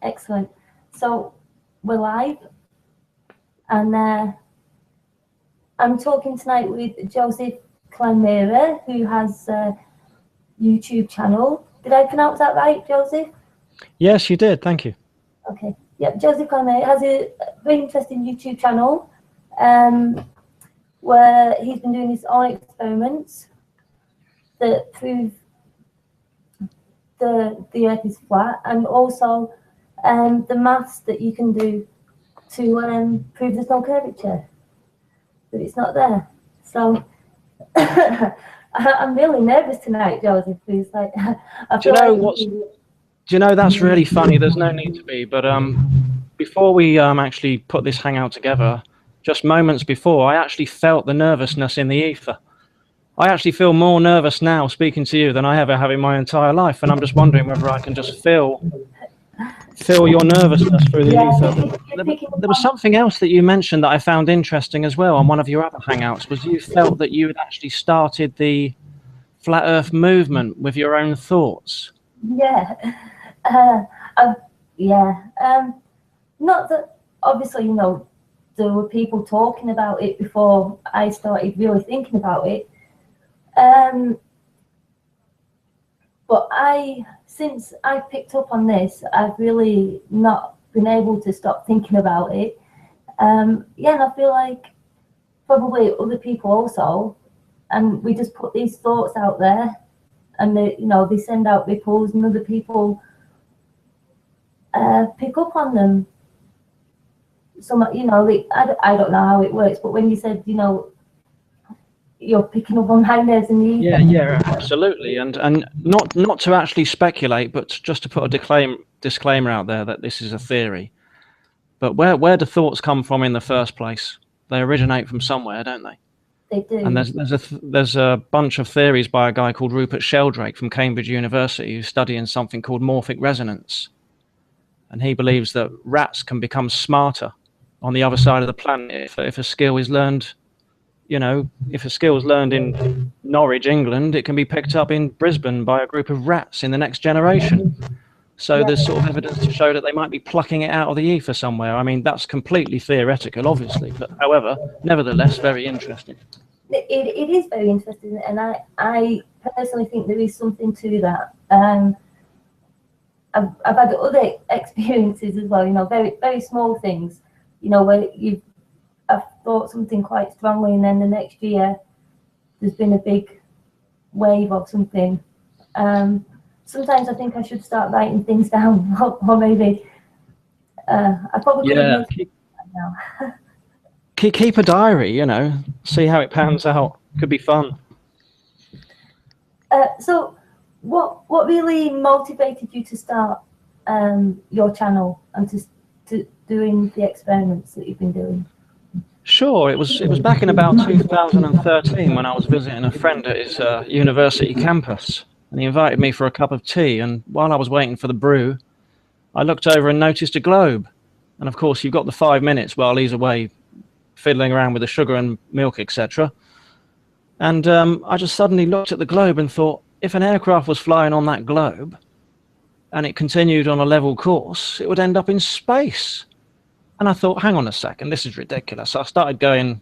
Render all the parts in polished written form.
Excellent. So we're live, and I'm talking tonight with Joseph Klimera, who has a YouTube channel. Did I pronounce that right, Joseph? Yes, you did. Thank you. Okay. Yep. Joseph Klimera has a very interesting YouTube channel where he's been doing his own experiments that prove the Earth is flat, and also the maths that you can do to prove there's no curvature, that it's not there. So I'm really nervous tonight, Joseph. Please, like, do you know that's really funny? There's no need to be, but before we actually put this hangout together, just moments before, I actually felt the nervousness in the ether. I actually feel more nervous now speaking to you than I ever have in my entire life, and I'm just wondering whether I can just feel your nervousness through the ether. There was something else that you mentioned that I found interesting as well on one of your other hangouts, was you felt that you had actually started the Flat Earth movement with your own thoughts. Yeah. Not that, obviously, you know, there were people talking about it before I started really thinking about it. But since I picked up on this, I've really not been able to stop thinking about it. And I feel like probably other people also, and we just put these thoughts out there, and they send out ripples, and other people pick up on them. So, I don't know how it works, but when you said, you're picking up on my nerves and the ether. Yeah, absolutely. And not to actually speculate, but just to put a disclaimer out there that this is a theory. But where do thoughts come from in the first place? They originate from somewhere, don't they? They do. And there's a bunch of theories by a guy called Rupert Sheldrake from Cambridge University who's studying something called morphic resonance. And he believes that rats can become smarter on the other side of the planet if a skill is learned. If a skill is learned in Norwich, England, it can be picked up in Brisbane by a group of rats in the next generation. So there's sort of evidence to show that they might be plucking it out of the ether somewhere. I mean, that's completely theoretical, obviously, but however, nevertheless, very interesting. It is very interesting, and I personally think there is something to that. I've had other experiences as well, very, very small things, where I've thought something quite strongly, and then the next year there's been a big wave of something. Sometimes I think I should start writing things down, or maybe I probably now. Keep a diary, see how it pans out. Could be fun. So what really motivated you to start your channel and to doing the experiments that you've been doing? Sure, it was back in about 2013 when I was visiting a friend at his university campus, and he invited me for a cup of tea, and while I was waiting for the brew, I looked over and noticed a globe. And of course, you've got the 5 minutes while he's away fiddling around with the sugar and milk, etc. And I just suddenly looked at the globe and thought, if an aircraft was flying on that globe and it continued on a level course, it would end up in space. And I thought, hang on a second, this is ridiculous. So I started going,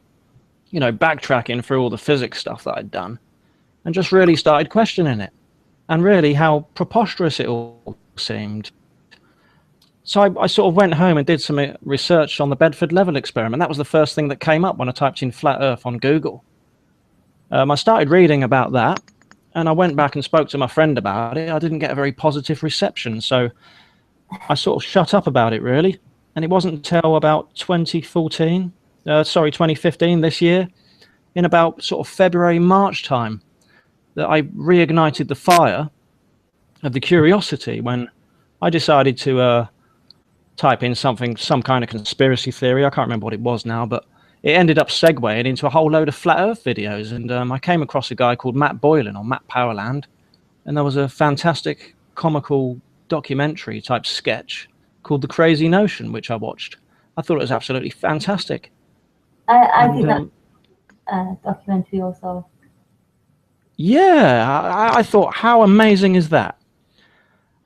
backtracking through all the physics stuff that I'd done and just really started questioning it and really how preposterous it all seemed. So I sort of went home and did some research on the Bedford level experiment. That was the first thing that came up when I typed in flat Earth on Google. I started reading about that, and I went back and spoke to my friend about it. I didn't get a very positive reception, so I sort of shut up about it, really. And it wasn't until about 2015, this year, in about sort of February, March time, that I reignited the fire of the curiosity when I decided to type in some kind of conspiracy theory. I can't remember what it was now, but it ended up segueing into a whole load of flat Earth videos. And I came across a guy called Matt Boylan on Matt Powerland, and there was a fantastic comical documentary type sketch called The Crazy Notion, which I watched. I thought it was absolutely fantastic. I think that documentary also. Yeah, I thought, how amazing is that?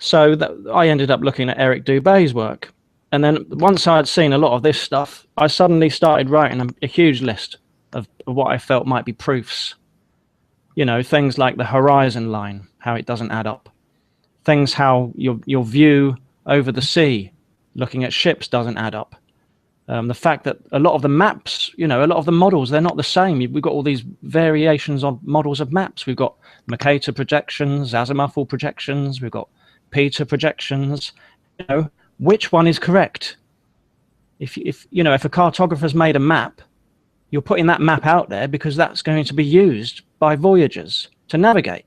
So I ended up looking at Eric Dubé's work. And then once I had seen a lot of this stuff, I suddenly started writing a huge list of what I felt might be proofs. You know, things like the horizon line, how it doesn't add up. Things how your view over the sea, looking at ships, doesn't add up. The fact that a lot of the maps, you know, a lot of the models, they're not the same. We've got all these variations on models of maps. We've got Mercator projections, azimuthal projections, we've got Peter projections. You know, which one is correct? If you know, if a cartographer's made a map, you're putting that map out there because that's going to be used by voyagers to navigate.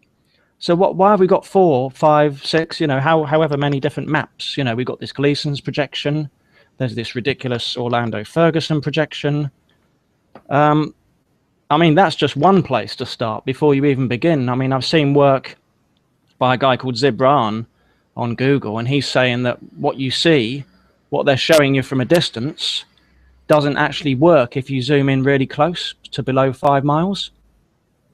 So why have we got 4, 5, 6, you know, however many different maps? You know, we've got this Gleason's projection. There's this ridiculous Orlando Ferguson projection. I mean, that's just one place to start before you even begin. I mean, I've seen work by a guy called Zibran on Google, and he's saying that what you see, what they're showing you from a distance, doesn't actually work if you zoom in really close to below 5 miles.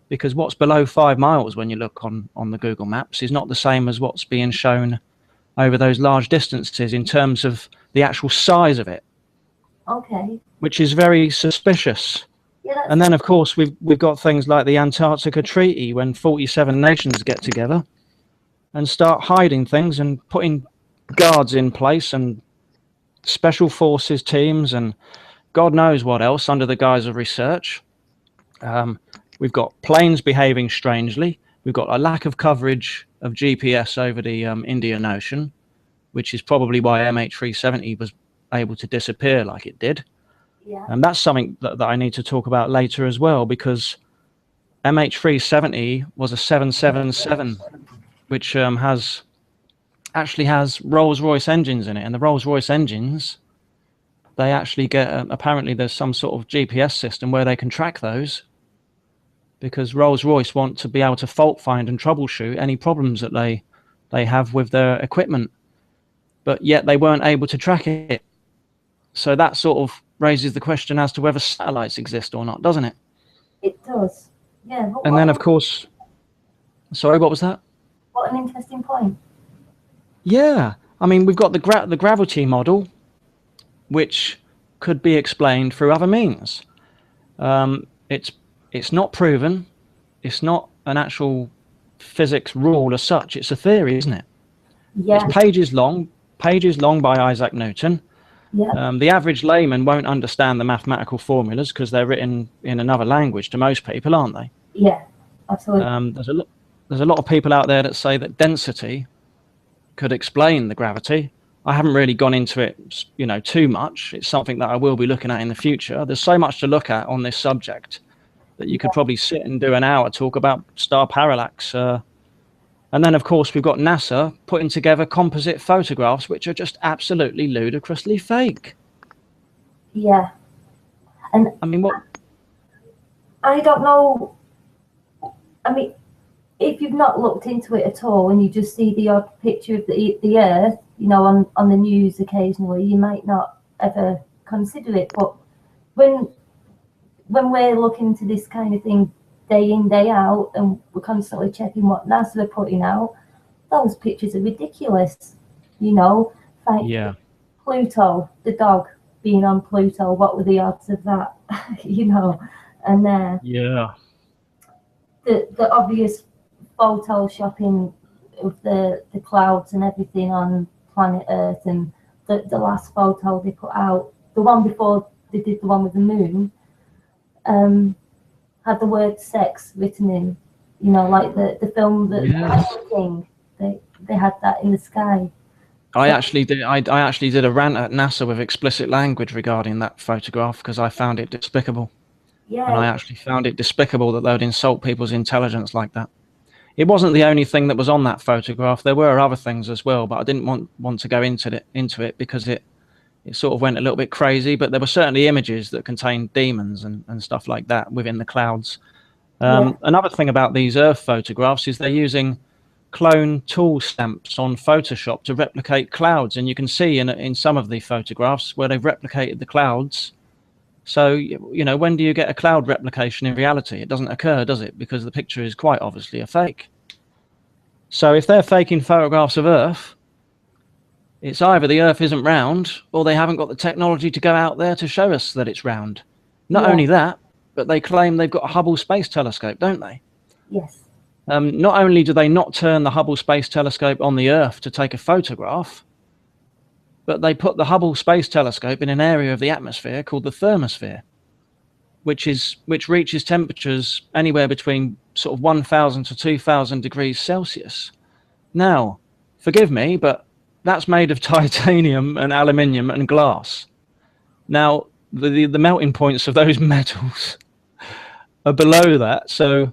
Because what's below 5 miles when you look on the Google Maps is not the same as what's being shown over those large distances in terms of the actual size of it. Okay. Which is very suspicious. Yeah, and then, of course, we've got things like the Antarctica Treaty, when 47 nations get together and start hiding things and putting guards in place and special forces teams and God knows what else under the guise of research. We've got planes behaving strangely. We've got a lack of coverage of GPS over the Indian Ocean, which is probably why MH370 was able to disappear like it did. Yeah. And that's something that I need to talk about later as well, because MH370 was a 777, which actually has Rolls-Royce engines in it. And the Rolls-Royce engines, they actually get, apparently there's some sort of GPS system where they can track those, because Rolls-Royce want to be able to fault find and troubleshoot any problems that they have with their equipment, but yet they weren't able to track it. So that sort of raises the question as to whether satellites exist or not, doesn't it? It does. Yeah. And then, of course, sorry, what was that? What an interesting point. Yeah, I mean, we've got the gravity model, which could be explained through other means. It's not proven. It's not an actual physics rule as such. It's a theory, isn't it? Yeah. It's pages long by Isaac Newton. Yeah. The average layman won't understand the mathematical formulas because they're written in another language to most people, aren't they? Yeah, absolutely. There's a lot of people out there that say that density could explain the gravity. I haven't really gone into it, you know, too much. It's something that I will be looking at in the future. There's so much to look at on this subject that you could probably sit and do an hour talk about star parallax. And then, of course, we've got NASA putting together composite photographs, which are just absolutely ludicrously fake. Yeah. And I mean, what? I don't know. I mean, if you've not looked into it at all and you just see the odd picture of the Earth, you know, on the news occasionally, you might not ever consider it. But when we're looking into this kind of thing day in, day out, and we're constantly checking what NASA are putting out, those pictures are ridiculous. You know, like Yeah. Pluto, the dog being on Pluto, what were the odds of that? You know, and Yeah. the obvious photoshopping of the clouds and everything on planet Earth, and the last photo they put out, the one before they did the one with the moon, had the word sex written in, you know, like the film that King, they had that in the sky. I actually did a rant at NASA with explicit language regarding that photograph because I found it despicable. Yeah. And I actually found it despicable that they would insult people's intelligence like that. It wasn't the only thing that was on that photograph. There were other things as well, but I didn't want to go into it because it sort of went a little bit crazy. But there were certainly images that contained demons and stuff like that within the clouds. Another thing about these Earth photographs is they're using clone tool stamps on Photoshop to replicate clouds. And you can see in some of the photographs where they've replicated the clouds. So, you know, when do you get a cloud replication in reality? It doesn't occur, does it? Because the picture is quite obviously a fake. So if they're faking photographs of Earth, It's either the Earth isn't round, or they haven't got the technology to go out there to show us that it's round. Not only that, but they claim they've got a Hubble Space Telescope, don't they? Yes. Not only do they not turn the Hubble Space Telescope on the Earth to take a photograph, but they put the Hubble Space Telescope in an area of the atmosphere called the thermosphere, which reaches temperatures anywhere between sort of 1,000 to 2,000 degrees Celsius. Now, forgive me, but that's made of titanium and aluminium and glass. Now, the melting points of those metals are below that, so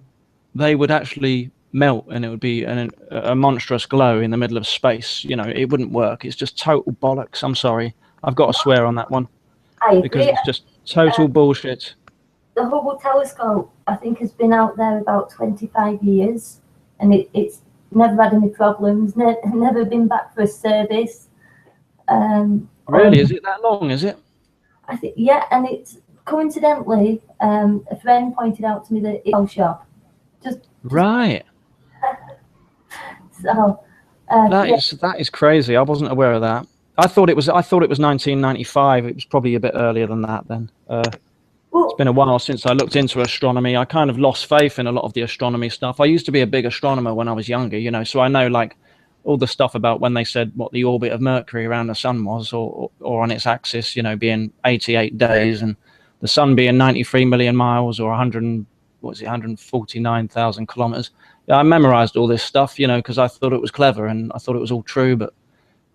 they would actually melt, and it would be a monstrous glow in the middle of space. You know, it wouldn't work. It's just total bollocks. I'm sorry. I've got to swear on that one. I agree. Because it's just total bullshit. The Hubble telescope, I think, has been out there about 25 years, and it's never had any problems, never been back for a service. Really? Is it that long, is it? I think, yeah, and it's coincidentally, a friend pointed out to me that it's all shop. Just right. So that is crazy. I wasn't aware of that. I thought it was 1995. It was probably a bit earlier than that then. It's been a while since I looked into astronomy. I kind of lost faith in a lot of the astronomy stuff. I used to be a big astronomer when I was younger, you know, so I know like all the stuff about when they said what the orbit of Mercury around the sun was, or on its axis, you know, being 88 days, and the sun being 93 million miles, or 149,000 kilometers. Yeah, I memorized all this stuff, you know, because I thought it was clever and I thought it was all true, but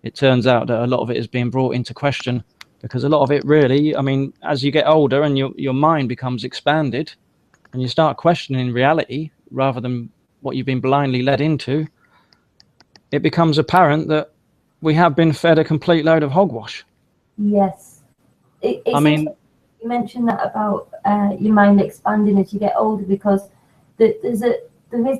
it turns out that a lot of it is being brought into question. Because a lot of it really, I mean, as you get older and your mind becomes expanded and you start questioning reality rather than what you've been blindly led into, it becomes apparent that we have been fed a complete load of hogwash. Yes. I mean, you mentioned that about your mind expanding as you get older, because there is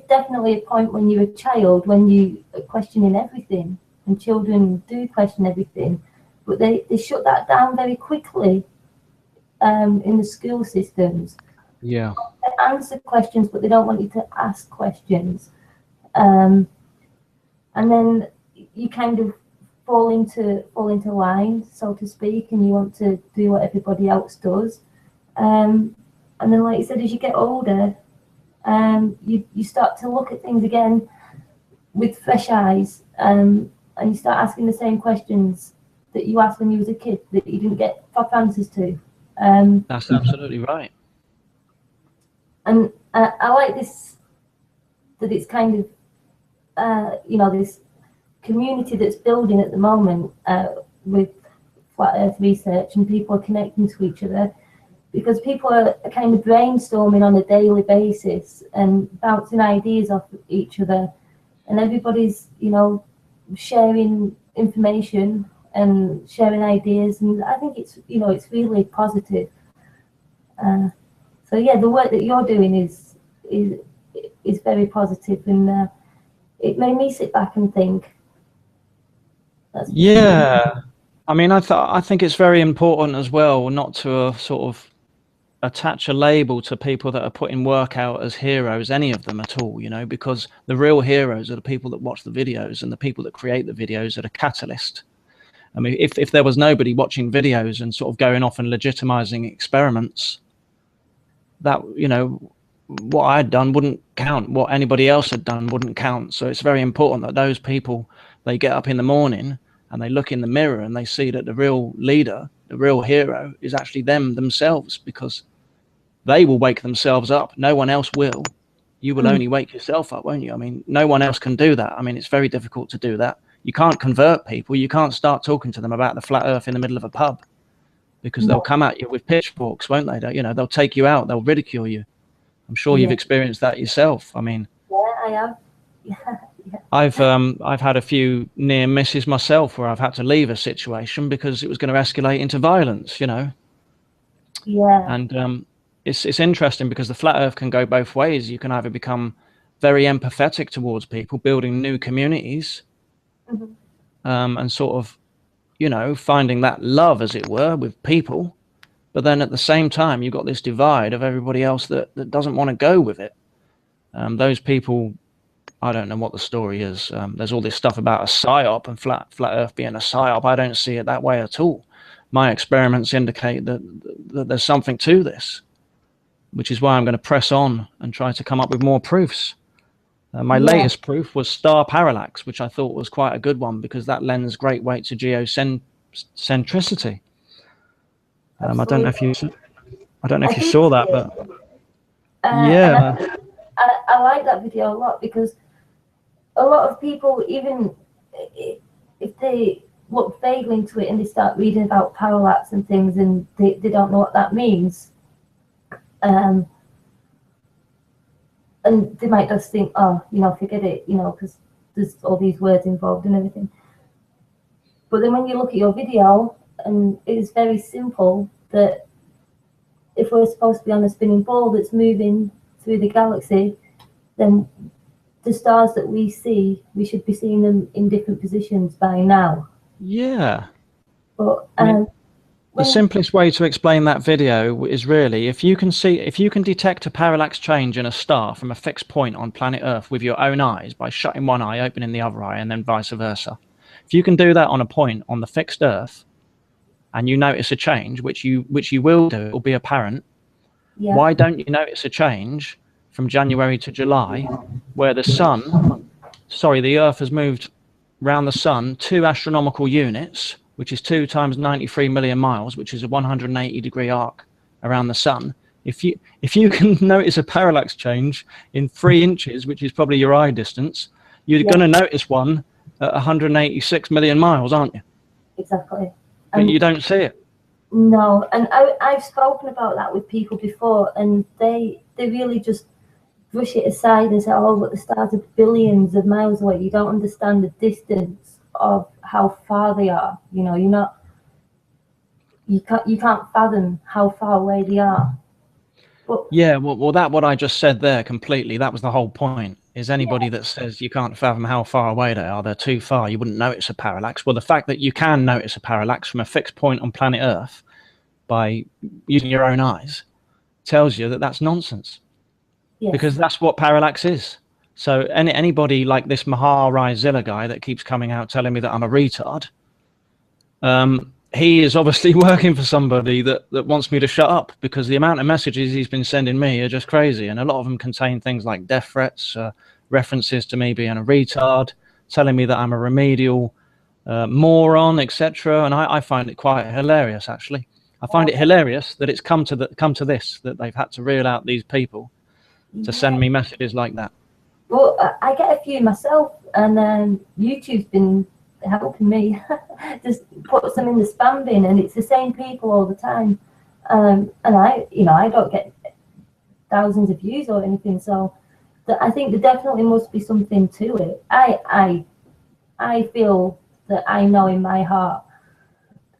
definitely a point when you're a child when you are questioning everything, and children do question everything. But they shut that down very quickly in the school systems. Yeah. They answer questions, but they don't want you to ask questions. And then you kind of fall into line, so to speak, and you want to do what everybody else does. And then, like you said, as you get older, you start to look at things again with fresh eyes, and you start asking the same questions that you asked when you was a kid that you didn't get proper answers to. That's absolutely right. And I like this, that it's kind of, you know, this community that's building at the moment with Flat Earth research, and people are connecting to each other, because people are kind of brainstorming on a daily basis and bouncing ideas off each other, and everybody's, you know, sharing information and sharing ideas, and I think it's, you know, it's really positive. So yeah, the work that you're doing is very positive, and it made me sit back and think. Yeah, I mean, I think it's very important as well not to sort of attach a label to people that are putting work out as heroes, any of them at all, you know, because the real heroes are the people that watch the videos, and the people that create the videos are a catalyst. I mean, if there was nobody watching videos and sort of going off and legitimizing experiments, that, you know, what I had done wouldn't count. What anybody else had done wouldn't count. So it's very important that those people, they get up in the morning and they look in the mirror and they see that the real leader, the real hero, is actually themselves, because they will wake themselves up. No one else will. You will only wake yourself up, won't you? I mean, no one else can do that. I mean, it's very difficult to do that. You can't convert people. You can't start talking to them about the flat earth in the middle of a pub, because they'll come at you with pitchforks, won't they? You know, they'll take you out. They'll ridicule you. I'm sure you've experienced that yourself. I mean, yeah, I have. Yeah. I've had a few near misses myself where I've had to leave a situation because it was going to escalate into violence, you know. Yeah. And it's interesting because the flat earth can go both ways. You can either become very empathetic towards people, building new communities, and sort of, you know, finding that love, as it were, with people. But then at the same time, you've got this divide of everybody else that doesn't want to go with it. Those people I don't know what the story is. There's all this stuff about a psyop and flat Earth being a psyop. I don't see it that way at all. My experiments indicate that there's something to this, which is why I'm going to press on and try to come up with more proofs. My latest proof was star parallax, which I thought was quite a good one because that lends great weight to geocentricity. I don't know if you saw that, but yeah. I like that video a lot because a lot of people, even if they look vaguely into it and they start reading about parallax and things and they don't know what that means, and they might just think, oh, forget it, because there's all these words involved and everything. But then when you look at your video, and it is very simple that if we're supposed to be on a spinning ball that's moving through the galaxy, then the stars that we see, we should be seeing them in different positions by now. Yeah. But the simplest way to explain that video is really if you can detect a parallax change in a star from a fixed point on planet Earth with your own eyes by shutting one eye, opening the other eye, and then vice versa. If you can do that on a point on the fixed Earth, and you notice a change, which you will do, it will be apparent. Yeah. Why don't you notice a change from January to July, where the Earth has moved around the sun 2 astronomical units, which is 2 times 93 million miles, which is a 180-degree arc around the sun. If you can notice a parallax change in 3 inches, which is probably your eye distance, you're going to notice one at 186 million miles, aren't you? Exactly. But you don't see it. No, and I've spoken about that with people before, and they really just brush it aside and say, oh, but the stars are billions of miles away. You don't understand the distance of how far they are. You can't fathom how far away they are. But, yeah, well, what I just said there completely, that was the whole point, is anybody that says you can't fathom how far away they are, they're too far, you wouldn't notice a parallax. Well, the fact that you can notice a parallax from a fixed point on planet Earth by using your own eyes tells you that that's nonsense. Yes. Because that's what parallax is. So anybody like this Mahar Zilla guy that keeps coming out telling me that I'm a retard, he is obviously working for somebody that wants me to shut up, because the amount of messages he's been sending me are just crazy. And a lot of them contain things like death threats, references to me being a retard, telling me that I'm a remedial moron, etc. And I find it quite hilarious, actually. I find it hilarious that it's come to this, that they've had to reel out these people to send me messages like that. Well, I get a few myself, and YouTube's been helping me. Just put some in the spam bin, and it's the same people all the time. And I don't get thousands of views or anything, so I think there definitely must be something to it. I feel that I know in my heart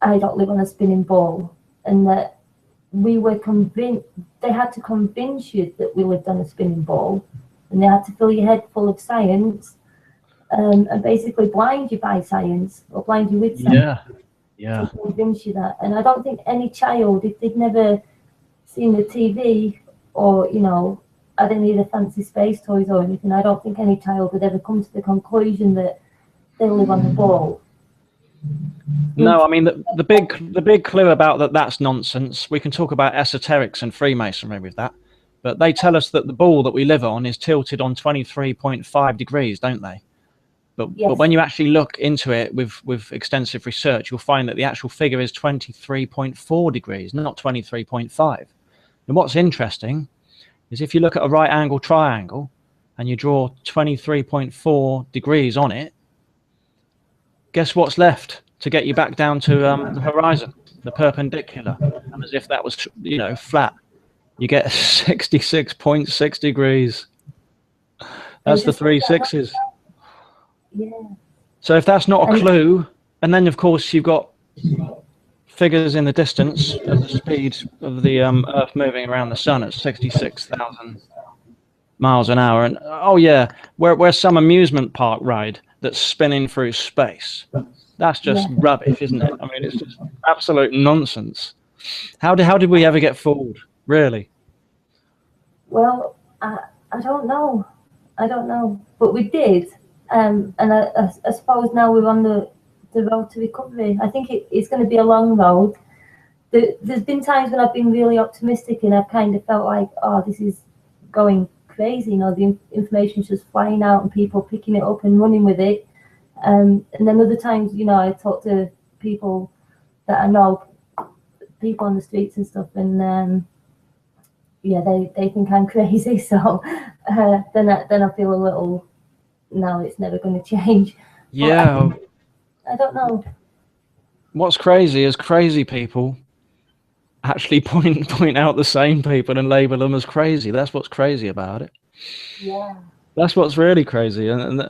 I don't live on a spinning ball, and that we were convinced. They had to convince you that we lived on a spinning ball, and they had to fill your head full of science. And basically blind you by science, or blind you with science. Yeah. To convince you that. And I don't think any child, if they'd never seen the TV or, had any of the fancy space toys or anything, I don't think any child would ever come to the conclusion that they live on the ball. No, I mean, the big clue about that's nonsense. We can talk about esoterics and Freemasonry with that, but they tell us that the ball that we live on is tilted on 23.5 degrees, don't they? But when you actually look into it with extensive research, you'll find that the actual figure is 23.4 degrees, not 23.5. And what's interesting is if you look at a right angle triangle and you draw 23.4 degrees on it, guess what's left to get you back down to the horizon, the perpendicular? And as if that was, flat, you get 66.6 degrees. That's the 3 6s. Yeah. So if that's not a clue, and then of course you've got figures in the distance of the speed of the Earth moving around the sun at 66,000 miles an hour, and where some amusement park ride that's spinning through space. That's just rubbish, isn't it? I mean, it's just absolute nonsense. How did we ever get fooled, really? Well, I don't know. I don't know, but we did. And I suppose now we're on the road to recovery. I think it's going to be a long road. There's been times when I've been really optimistic and I've kind of felt like, oh, this is going crazy. You know, the information's just flying out and people picking it up and running with it. And then other times, you know, I talk to people that I know, people on the streets and stuff, and yeah, they think I'm crazy. So then I feel a little, no, it's never going to change. Yeah. I don't know. What's crazy is crazy people actually point out the same people and label them as crazy. That's what's crazy about it. Yeah. That's what's really crazy. And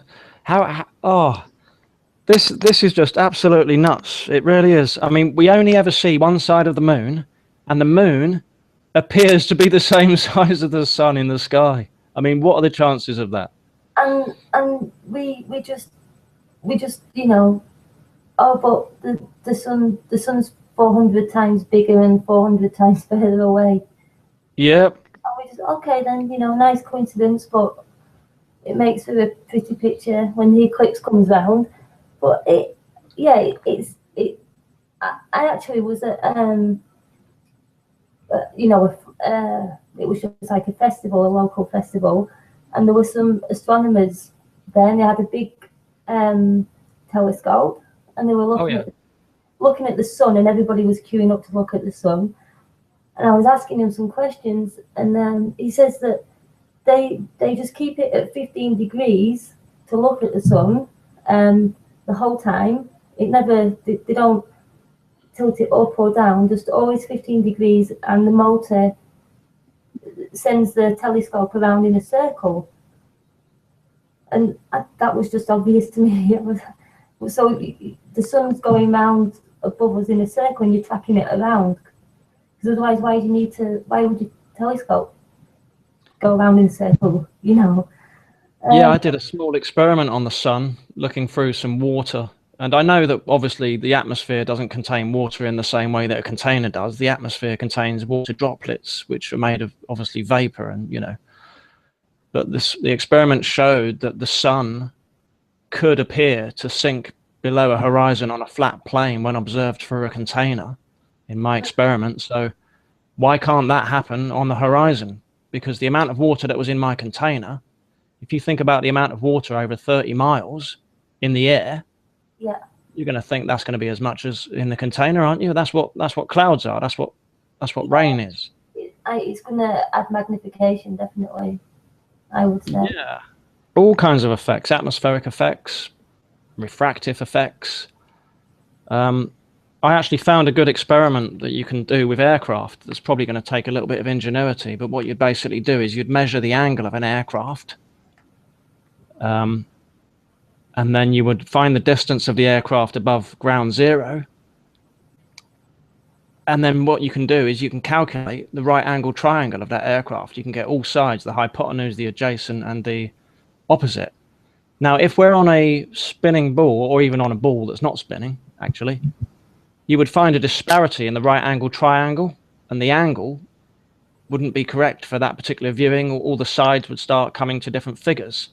this is just absolutely nuts. It really is. I mean, we only ever see one side of the moon, and the moon appears to be the same size as the sun in the sky. I mean, what are the chances of that? And we just you know, oh, but the sun's 400 times bigger and 400 times further away. Yep. And we just, okay then, you know, nice coincidence, but it makes for a pretty picture when the eclipse comes round. But I actually was at you know, it was just like a festival, a local festival, and there were some astronomers there, and they had a big telescope, and they were looking at the sun, and everybody was queuing up to look at the sun. And I was asking him some questions, and then he says that they just keep it at 15 degrees to look at the sun the whole time. It never, they don't tilt it up or down, just always 15 degrees, and the motor sends the telescope around in a circle. And that was just obvious to me. So the sun's going round above us in a circle and you're tracking it around. Because otherwise, why would your telescope go around in a circle, you know? Yeah, I did a small experiment on the sun looking through some water. And I know that obviously the atmosphere doesn't contain water in the same way that a container does. The atmosphere contains water droplets, which are made of obviously vapor, and you know. But the experiment showed that the sun could appear to sink below a horizon on a flat plane when observed through a container in my experiment. So why can't that happen on the horizon? Because the amount of water that was in my container, if you think about the amount of water over 30 miles in the air, yeah, you're going to think that's going to be as much as in the container, aren't you? That's what clouds are. That's what rain is. It's going to add magnification, definitely, I would say. Yeah, all kinds of effects, atmospheric effects, refractive effects. I actually found a good experiment that you can do with aircraft that's probably going to take a little bit of ingenuity, but what you'd basically do is you'd measure the angle of an aircraft, and then you would find the distance of the aircraft above ground zero. And then what you can do is you can calculate the right angle triangle of that aircraft. You can get all sides, the hypotenuse, the adjacent, and the opposite. Now, if we're on a spinning ball, or even on a ball that's not spinning, actually, you would find a disparity in the right angle triangle, and the angle wouldn't be correct for that particular viewing, or all the sides would start coming to different figures.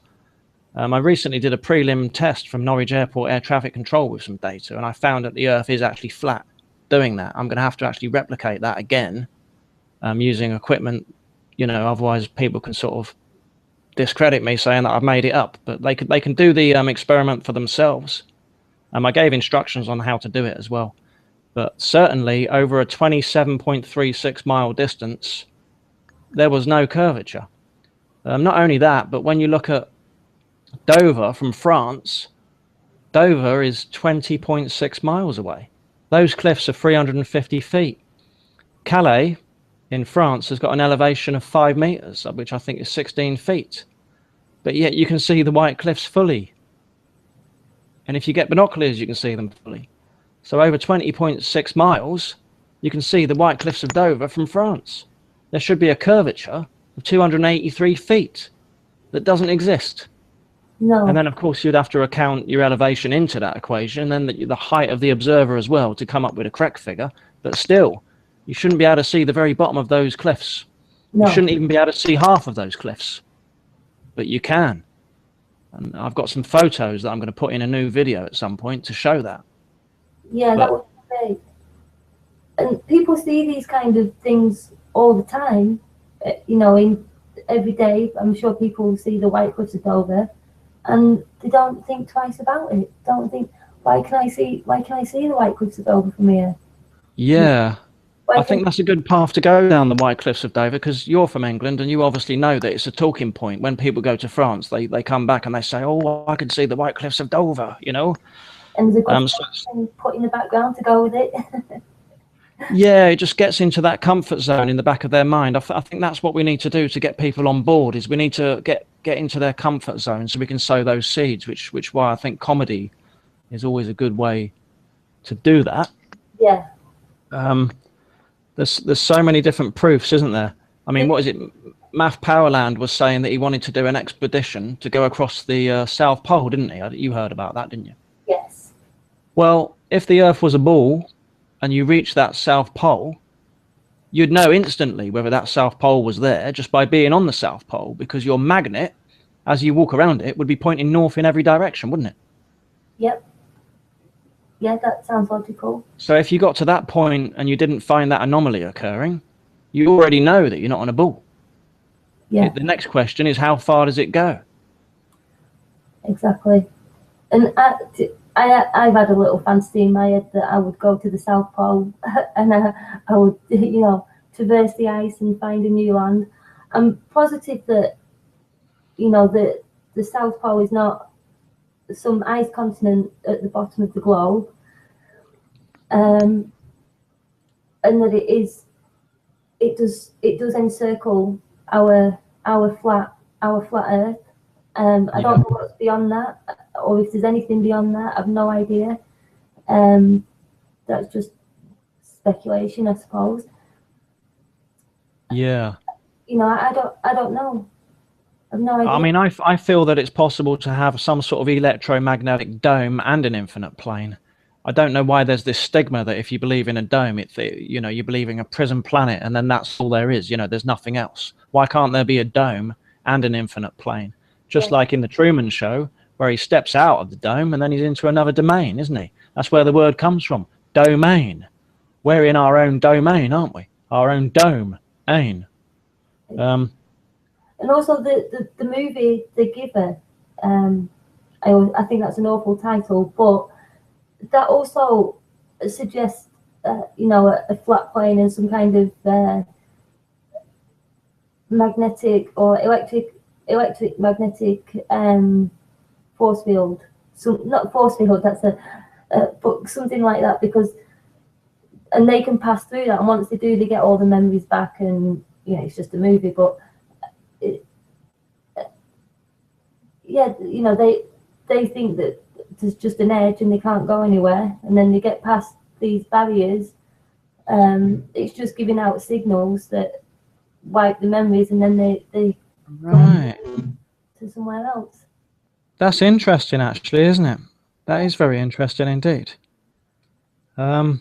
I recently did a prelim test from Norwich Airport Air Traffic Control with some data, and I found that the Earth is actually flat doing that. I'm going to have to actually replicate that again using equipment, you know, otherwise people can sort of discredit me saying that I've made it up, but they can do the experiment for themselves. I gave instructions on how to do it as well. But certainly over a 27.36 mile distance, there was no curvature. Not only that, but when you look at Dover from France, Dover is 20.6 miles away. Those cliffs are 350 feet. Calais in France has got an elevation of 5 meters, which I think is 16 feet. But yet you can see the White Cliffs fully. And if you get binoculars, you can see them fully. So over 20.6 miles, you can see the White Cliffs of Dover from France. There should be a curvature of 283 feet that doesn't exist. No. And then, of course, you'd have to account your elevation into that equation, and then the height of the observer as well to come up with a correct figure. But still, you shouldn't be able to see the very bottom of those cliffs. No. You shouldn't even be able to see half of those cliffs. but you can. And I've got some photos that I'm going to put in a new video at some point to show that. Yeah, that would be great. And people see these kind of things all the time, you know, in every day. I'm sure people see the White Cliffs of Dover, and they don't think twice about it. Don't think, why can I see the White Cliffs of Dover from here? Yeah. I think that's a good path to go down, the White Cliffs of Dover, because you're from England and you obviously know that it's a talking point. When people go to France, they come back and they say, oh, I can see the White Cliffs of Dover, you know. And there's a good thing put in the background to go with it. Yeah, it just gets into that comfort zone in the back of their mind. I think that's what we need to do to get people on board, is we need to get into their comfort zone so we can sow those seeds, which why I think comedy is always a good way to do that. Yeah. There's so many different proofs, isn't there? I mean, what is it? Math Powerland was saying that he wanted to do an expedition to go across the South Pole, didn't he? You heard about that, didn't you? Yes. Well, if the Earth was a ball and you reach that South Pole, you'd know instantly whether that South Pole was there just by being on the South Pole, because your magnet, as you walk around it, would be pointing north in every direction, wouldn't it? Yep. Yeah, that sounds logical. So if you got to that point and you didn't find that anomaly occurring, you already know that you're not on a ball. Yeah. The next question is, how far does it go? Exactly. And I've had a little fantasy in my head that I would go to the South Pole and I would, you know, traverse the ice and find a new land. I'm positive that, you know, the South Pole is not some ice continent at the bottom of the globe, and that it does encircle our flat Earth. I don't know what's beyond that, or if there's anything beyond that. I've no idea. That's just speculation, I suppose. Yeah. You know, I don't know. I've no idea. I mean, I feel that it's possible to have some sort of electromagnetic dome and an infinite plane. I don't know why there's this stigma that if you believe in a dome, you know, you're believing a prison planet and then that's all there is. You know, there's nothing else. Why can't there be a dome and an infinite plane? Just like in the Truman Show, where he steps out of the dome and then he's into another domain, isn't he? That's where the word comes from, domain. We're in our own domain, aren't we? Our own domain. And also the movie The Giver, I think that's an awful title, but that also suggests, you know, a flat plane and some kind of magnetic or electric magnetic force field. So not force field, that's but something like that, and they can pass through that, and once they do, they get all the memories back, and you know, it's just a movie, but yeah, you know, they think that there's just an edge and they can't go anywhere, and then they get past these barriers. It's just giving out signals that wipe the memories, and then they right to somewhere else. That's interesting, actually, isn't it? That is very interesting indeed. What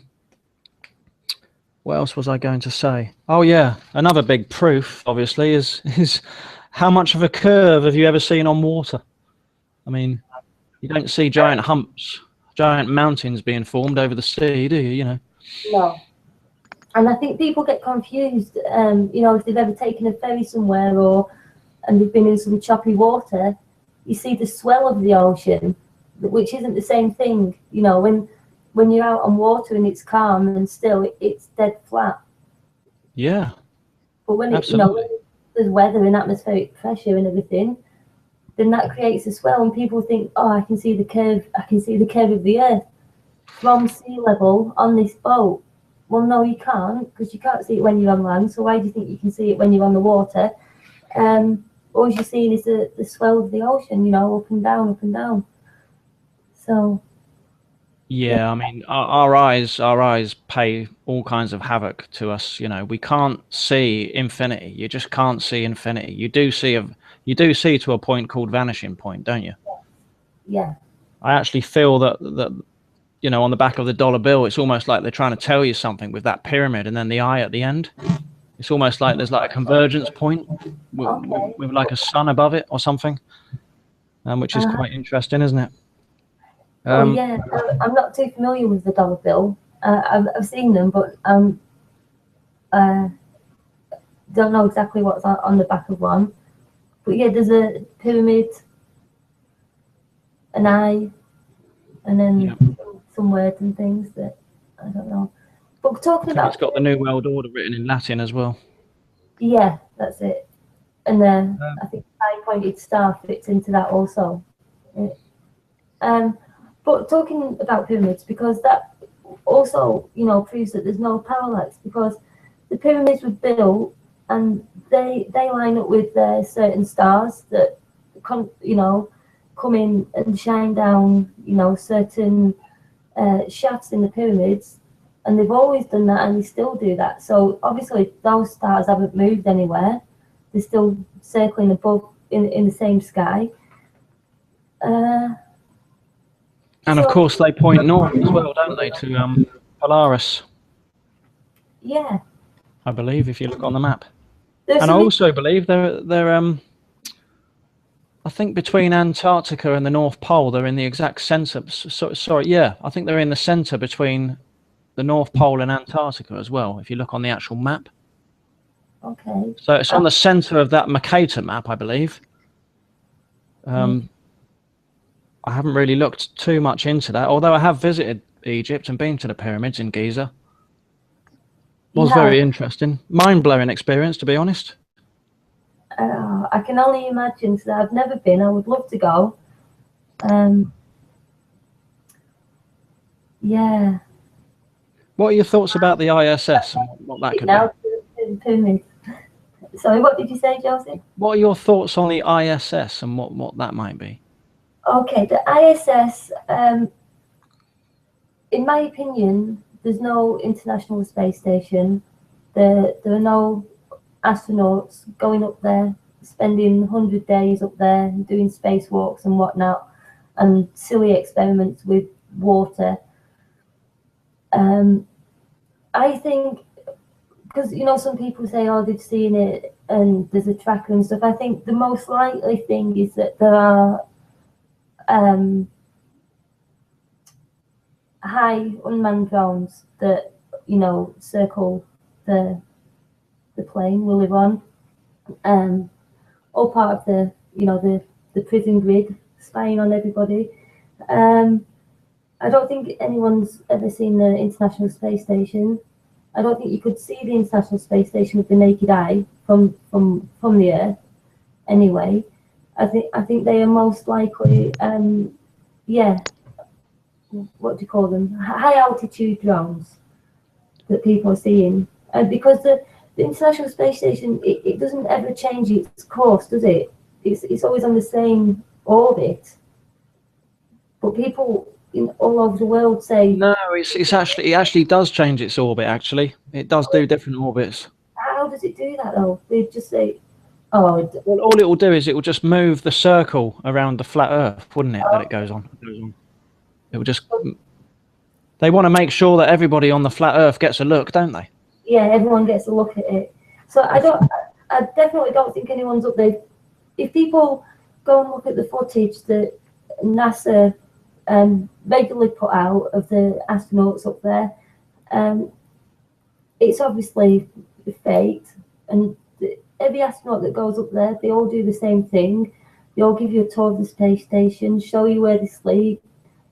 else was I going to say? Oh yeah, another big proof, obviously, is how much of a curve have you ever seen on water? I mean, you don't see giant humps, giant mountains being formed over the sea, do you? You know. No. And I think people get confused. You know, if they've ever taken a ferry somewhere and they've been in some choppy water, you see the swell of the ocean, which isn't the same thing. You know, when you're out on water and it's calm and still, it's dead flat. Yeah. But when it, you know, when there's weather and atmospheric pressure and everything, then that creates a swell, and people think, oh, I can see the curve of the Earth from sea level on this boat. Well, no, you can't, because you can't see it when you're on land. So why do you think you can see it when you're on the water? All you're seeing is the swell of the ocean, you know, up and down, up and down. So. Yeah, I mean, our eyes pay all kinds of havoc to us. You know, we can't see infinity. You just can't see infinity. You do see to a point called vanishing point, don't you? Yeah. I actually feel that you know, on the back of the dollar bill, it's almost like they're trying to tell you something with that pyramid and then the eye at the end. It's almost like there's like a convergence point Okay. with like a sun above it or something, which is quite interesting, isn't it? Oh yeah, I'm not too familiar with the dollar bill. I've seen them, but uh, don't know exactly what's on the back of one. But yeah, there's a pyramid, an eye, and then some words and things that I don't know. But talking I think about, it's got the New World Order written in Latin as well. yeah, that's it. And I think the 5-pointed star fits into that also. But talking about pyramids, because that also, you know, proves that there's no parallax, because the pyramids were built and they line up with certain stars that come in and shine down, you know, certain shafts in the pyramids, and they've always done that and they still do that. So obviously those stars haven't moved anywhere. They're still circling above in the same sky. And of course they point north as well, don't they, to Polaris? Yeah. I believe, if you look on the map. There's And I also believe they're I think between Antarctica and the North Pole, they're in the exact centre. Sorry, yeah, I think they're in the centre between the North Pole and Antarctica as well, if you look on the actual map. Okay. So it's on the centre of that Mercator map, I believe. I haven't really looked too much into that, although I have visited Egypt and been to the pyramids in Giza. It was very interesting. Mind-blowing experience, to be honest. I can only imagine, because I've never been. I would love to go. Yeah. What are your thoughts about the ISS and what that could be? Sorry, what did you say, Joseph? What are your thoughts on the ISS and what that might be? Okay, the ISS, in my opinion, there's no International Space Station. There are no astronauts going up there, spending 100 days up there, doing spacewalks and whatnot, and silly experiments with water. I think, because, you know, some people say, oh, they've seen it and there's a tracker and stuff. I think the most likely thing is that there are high unmanned drones that, you know, circle the plane we live on, all part of the, you know, the prison grid, spying on everybody. I don't think anyone's ever seen the International Space Station. I don't think you could see the International Space Station with the naked eye from the Earth. Anyway, I think they are most likely, yeah. What do you call them? High altitude drones that people are seeing, and because the International Space Station, it doesn't ever change its course, does it? It's always on the same orbit. But people all over the world say no. It actually does change its orbit. Actually, it does do different orbits. How does it do that though? They just say, oh. Well, all it will do is it will just move the circle around the flat Earth, wouldn't it? That it goes on. It will just. They want to make sure that everybody on the flat Earth gets a look, don't they? Yeah, everyone gets a look at it. So I definitely don't think anyone's up there. If people go and look at the footage that NASA regularly put out of the astronauts up there, it's obviously faked. And every astronaut that goes up there, they all do the same thing. They all give you a tour of the space station, show you where they sleep,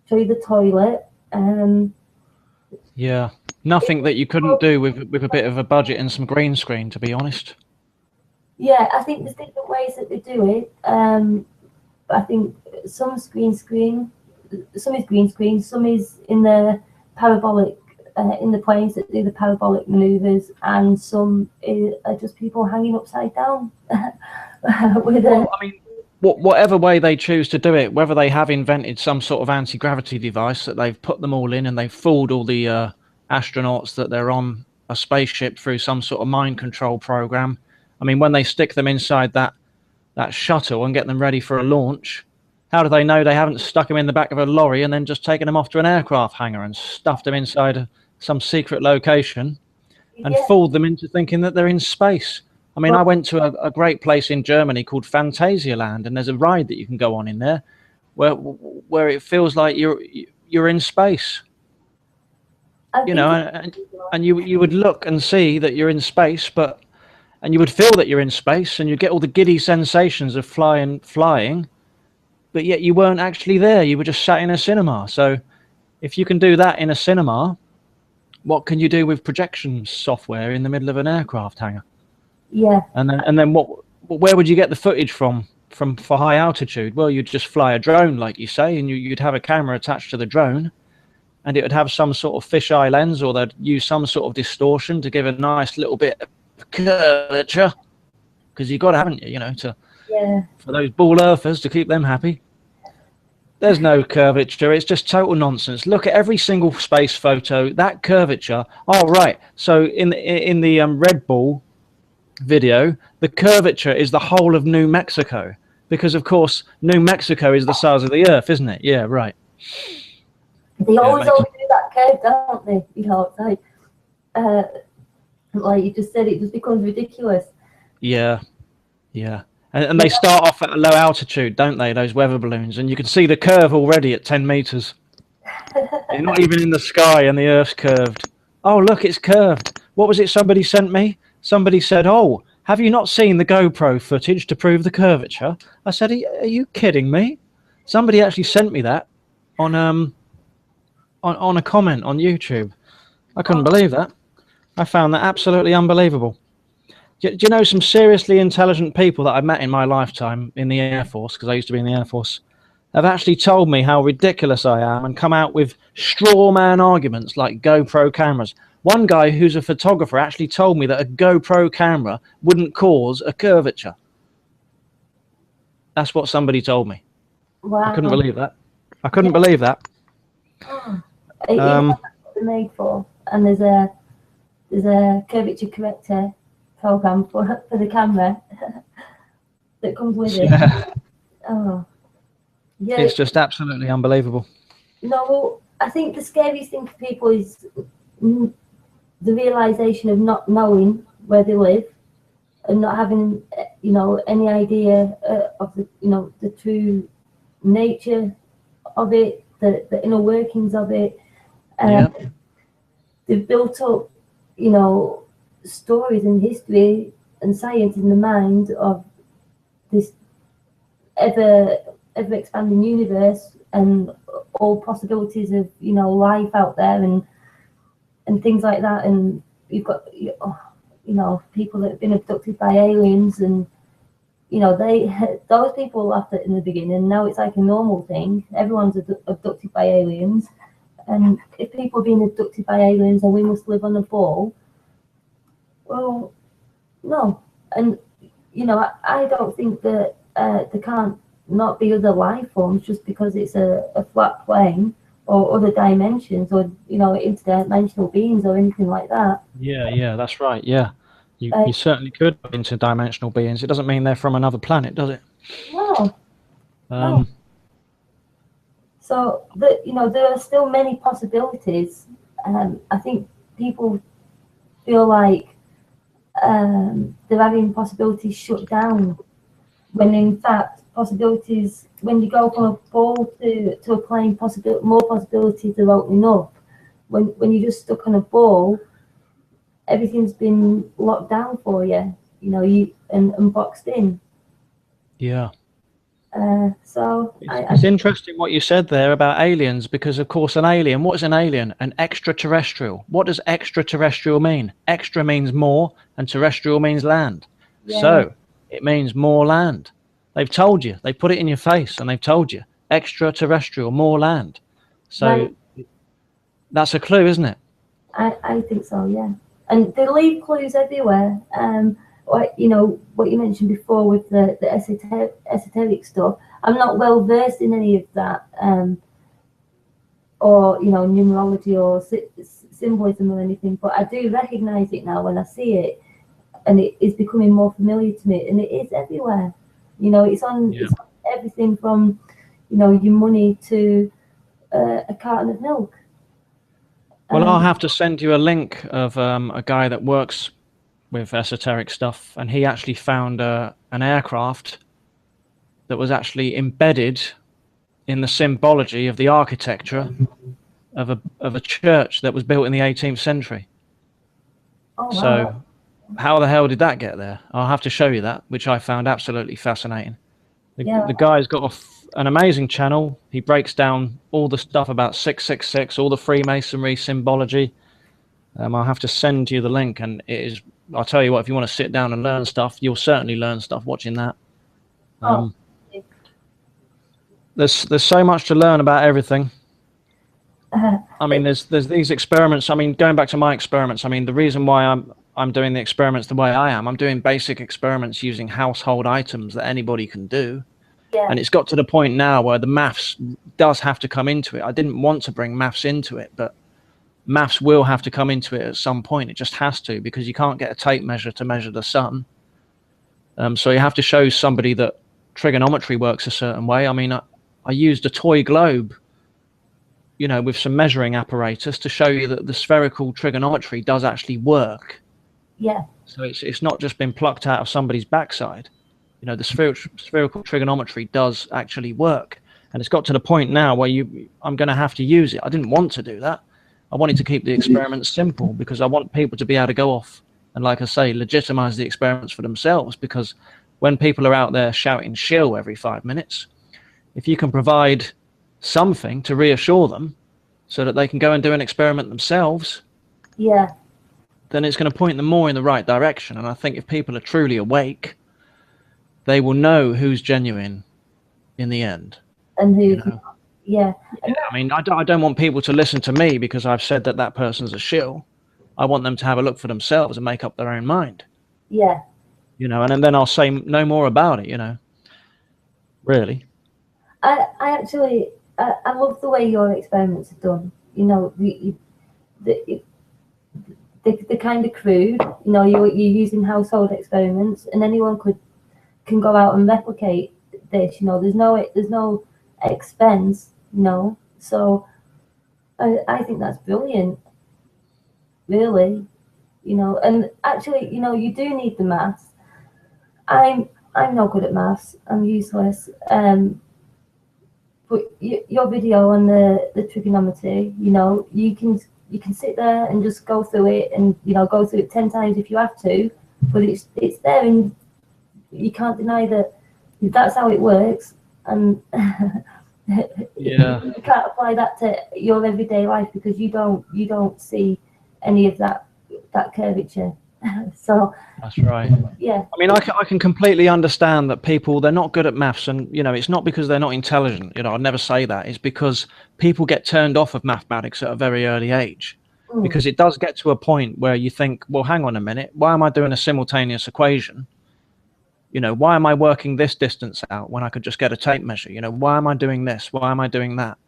show you the toilet. Yeah, nothing that you couldn't do with a bit of a budget and some green screen, to be honest. Yeah, I think there's different ways that they do it. I think some is green screen, some is in the parabolic, in the planes that do the parabolic maneuvers, and some are just people hanging upside down. Whatever way they choose to do it, whether they have invented some sort of anti-gravity device that they've put them all in and they've fooled all the astronauts that they're on a spaceship through some sort of mind control program. I mean, when they stick them inside that shuttle and get them ready for a launch, how do they know they haven't stuck them in the back of a lorry and then just taken them off to an aircraft hangar and stuffed them inside some secret location and Yeah. fooled them into thinking that they're in space. I mean, I went to a great place in Germany called Phantasialand, and there's a ride that you can go on in there where it feels like you're in space. You know, and you would look and see that you're in space, and you would feel that you're in space, and you get all the giddy sensations of flying, but yet you weren't actually there. You were just sat in a cinema. So if you can do that in a cinema, what can you do with projection software in the middle of an aircraft hangar? Yeah. And then where would you get the footage from for high altitude? Well, you'd just fly a drone, like you say, and you'd have a camera attached to the drone, and it would have some sort of fisheye lens, or they'd use some sort of distortion to give a nice little bit of curvature, because you've got to, haven't you, for those ball earthers, to keep them happy. There's no curvature. It's just total nonsense. Look at every single space photo. That curvature. Oh, right. So in the Red Bull video, the curvature is the whole of New Mexico, because of course New Mexico is the size of the Earth, isn't it? Yeah, right. They always do that curve, don't they? It's like you just said, it just becomes ridiculous. Yeah. And they start off at a low altitude, don't they, those weather balloons? And you can see the curve already at 10 meters. You're not even in the sky and the Earth's curved. Oh, look, it's curved. What was it somebody sent me? Somebody said, oh, have you not seen the GoPro footage to prove the curvature? I said, are you kidding me? Somebody actually sent me that on a comment on YouTube. I couldn't believe that. I found that absolutely unbelievable. Do you know some seriously intelligent people that I've met in my lifetime in the Air Force, because I used to be in the Air Force, have actually told me how ridiculous I am and come out with straw man arguments like GoPro cameras. One guy who's a photographer actually told me that a GoPro camera wouldn't cause a curvature. That's what somebody told me. Wow. I couldn't believe that. I couldn't believe that. Oh. It is what they're made for, and there's a curvature corrector program for the camera that comes with it. Oh, yeah. It's just absolutely unbelievable. No, well, I think the scariest thing for people is the realization of not knowing where they live and not having, any idea of the true nature of it, the inner workings of it. They've built up, stories and history and science in the mind of this ever expanding universe and all possibilities of life out there and things like that. And you've got people that have been abducted by aliens, and those people laughed at in the beginning. Now it's like a normal thing. Everyone's abducted by aliens, and if people are being abducted by aliens and we must live on a ball, well, no. And I don't think that there can't not be other life forms just because it's a flat plane or other dimensions or interdimensional beings or anything like that. Yeah, that's right. Yeah, you certainly could have interdimensional beings. It doesn't mean they're from another planet, does it? No. No. So there are still many possibilities. I think people feel like they're having possibilities shut down, when in fact possibilities, when you go from a ball to a plane, more possibilities are opening up. When you're just stuck on a ball, everything's been locked down for you, and boxed in. Yeah. So it's interesting what you said there about aliens, because of course an alien, what is an alien? An extraterrestrial. What does extraterrestrial mean? Extra means more and terrestrial means land. Yeah. So it means more land. They've told you, they put it in your face and they've told you extraterrestrial, more land. So that's a clue, isn't it? I think so, yeah. And they leave clues everywhere. What you mentioned before with the esoteric stuff. I'm not well versed in any of that, or numerology or symbolism or anything. But I do recognise it now when I see it, and it is becoming more familiar to me. And it is everywhere. It's on everything from your money to a carton of milk. Well, I'll have to send you a link of a guy that works with esoteric stuff, and he actually found an aircraft that was actually embedded in the symbology of the architecture of a church that was built in the 18th century. Oh, wow. So how the hell did that get there? I'll have to show you that, which I found absolutely fascinating. The guy's got an amazing channel. He breaks down all the stuff about 666, all the Freemasonry symbology. I'll have to send you the link, and it is, I'll tell you what, if you want to sit down and learn stuff, you'll certainly learn stuff watching that. There's so much to learn about everything. I mean, there's these experiments. I mean, going back to my experiments, I mean, the reason why I'm doing the experiments the way I am, I'm doing basic experiments using household items that anybody can do. Yeah. And it's got to the point now where the maths does have to come into it. I didn't want to bring maths into it, but maths will have to come into it at some point. It just has to, because you can't get a tape measure to measure the sun. So you have to show somebody that trigonometry works a certain way. I mean, I used a toy globe, you know, with some measuring apparatus to show you that the spherical trigonometry does actually work. Yeah. So it's not just been plucked out of somebody's backside. You know, the spherical trigonometry does actually work. And it's got to the point now where I'm going to have to use it. I didn't want to do that. I wanted to keep the experiments simple, because I want people to be able to go off and, like I say, legitimize the experiments for themselves. Because when people are out there shouting shill every 5 minutes, if you can provide something to reassure them so that they can go and do an experiment themselves, yeah, then it's going to point them more in the right direction. And I think if people are truly awake, they will know who's genuine in the end. And who's not. Yeah. I mean, I don't want people to listen to me because I've said that person's a shill. I want them to have a look for themselves and make up their own mind. Yeah. You know, and then I'll say no more about it, you know. Really. I actually, I love the way your experiments are done. You know, they're kind of crude. You know, you're using household experiments, and anyone can go out and replicate this. You know, there's no expense. You know, so I think that's brilliant. Really, you know, and actually, you know, you do need the maths. I'm not good at maths. I'm useless. But your video on the trigonometry, you know, you can sit there and just go through it, and you know, go through it 10 times if you have to. But it's there, and you can't deny that that's how it works. And yeah, you can't apply that to your everyday life because you don't see any of that curvature. So that's right. Yeah. I mean, I can completely understand that people, they're not good at maths, and you know, it's not because they're not intelligent. You know, I'd never say that. It's because people get turned off of mathematics at a very early age, because it does get to a point where you think, well, hang on a minute, why am I doing a simultaneous equation? You know, why am I working this distance out when I could just get a tape measure? You know, why am I doing this? Why am I doing that?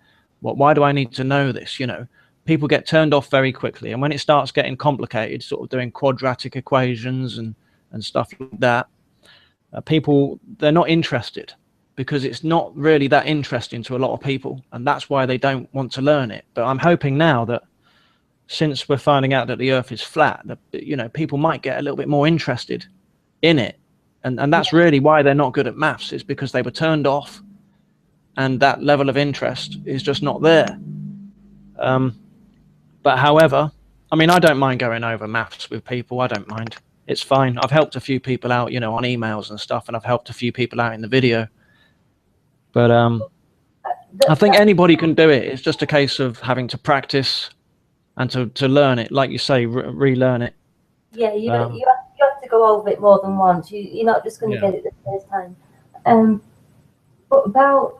Why do I need to know this? You know, people get turned off very quickly. And when it starts getting complicated, sort of doing quadratic equations and stuff like that, people, they're not interested, because it's not really that interesting to a lot of people. And that's why they don't want to learn it. But I'm hoping now that since we're finding out that the earth is flat, that, you know, people might get a little bit more interested in it. And that's really why they're not good at maths, is because they were turned off, and that level of interest is just not there. But however, I mean, I don't mind going over maths with people. I don't mind. It's fine. I've helped a few people out, you know, on emails and stuff, and I've helped a few people out in the video. But I think anybody can do it. It's just a case of having to practice and to learn it. Like you say, relearn it. Yeah, you have to go over it more than once. You're not just going to get it the first time. But about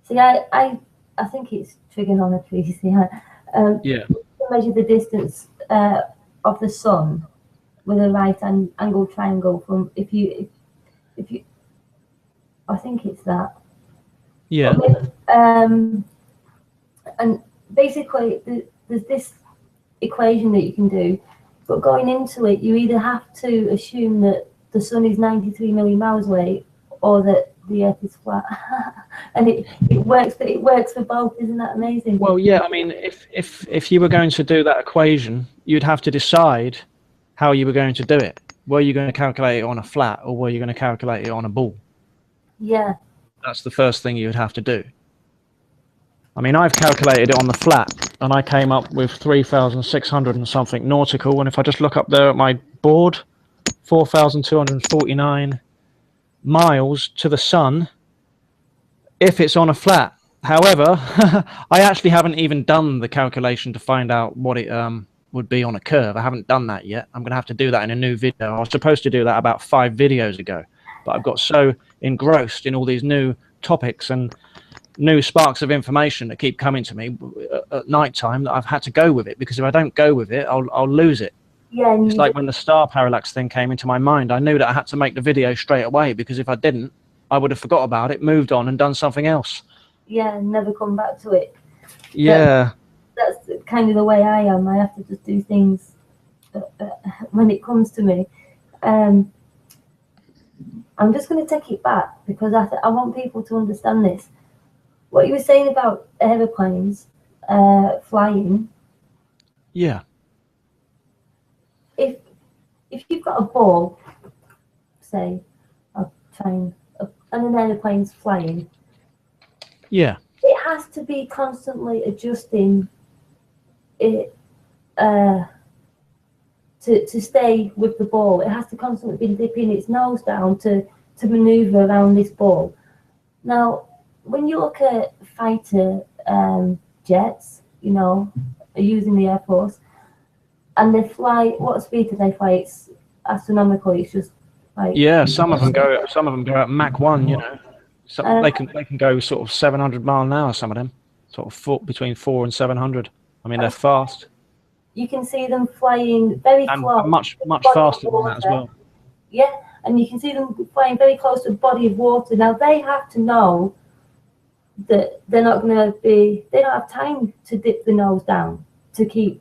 see, I think it's trigonometry. Yeah. To measure the distance of the sun with a right angle triangle from if you I think it's that. Yeah. And basically there's this equation that you can do, but going into it, you either have to assume that the sun is 93 million miles away, or that the Earth is flat, and it works. But it works for both. Isn't that amazing? Well, yeah. I mean, if you were going to do that equation, you'd have to decide how you were going to do it. Were you going to calculate it on a flat, or were you going to calculate it on a ball? Yeah. That's the first thing you would have to do. I mean, I've calculated it on the flat, and I came up with 3,600 and something nautical. And if I just look up there at my board, 4,249 miles to the sun if it's on a flat. However, I actually haven't even done the calculation to find out what it would be on a curve. I haven't done that yet. I'm going to have to do that in a new video. I was supposed to do that about 5 videos ago, but I've got so engrossed in all these new topics and new sparks of information that keep coming to me at night time that I've had to go with it, because if I don't go with it, I'll lose it. Yeah. It's like when the star parallax thing came into my mind, I knew that I had to make the video straight away, because if I didn't, I would have forgot about it, moved on and done something else. Yeah, never come back to it. Yeah. That's kind of the way I am. I have to just do things when it comes to me. I'm just going to take it back, because I want people to understand this. What you were saying about aeroplanes flying. Yeah. If you've got a ball, say, a train, and an aeroplane's flying. Yeah. It has to be constantly adjusting it to stay with the ball. It has to constantly be dipping its nose down to maneuver around this ball. Now, when you look at fighter jets, using the Air Force, and they fly, what speed do they fly? It's astronomical. It's just like, yeah. Some of them go at Mach 1. They can go sort of 700 mile an hour. Some of them, sort of between 400 and 700. I mean, they're fast. You can see them flying very close. And much faster than that as well. Yeah, and you can see them flying very close to a body of water. Now they have to know that they're not going to be. They don't have time to dip the nose down to keep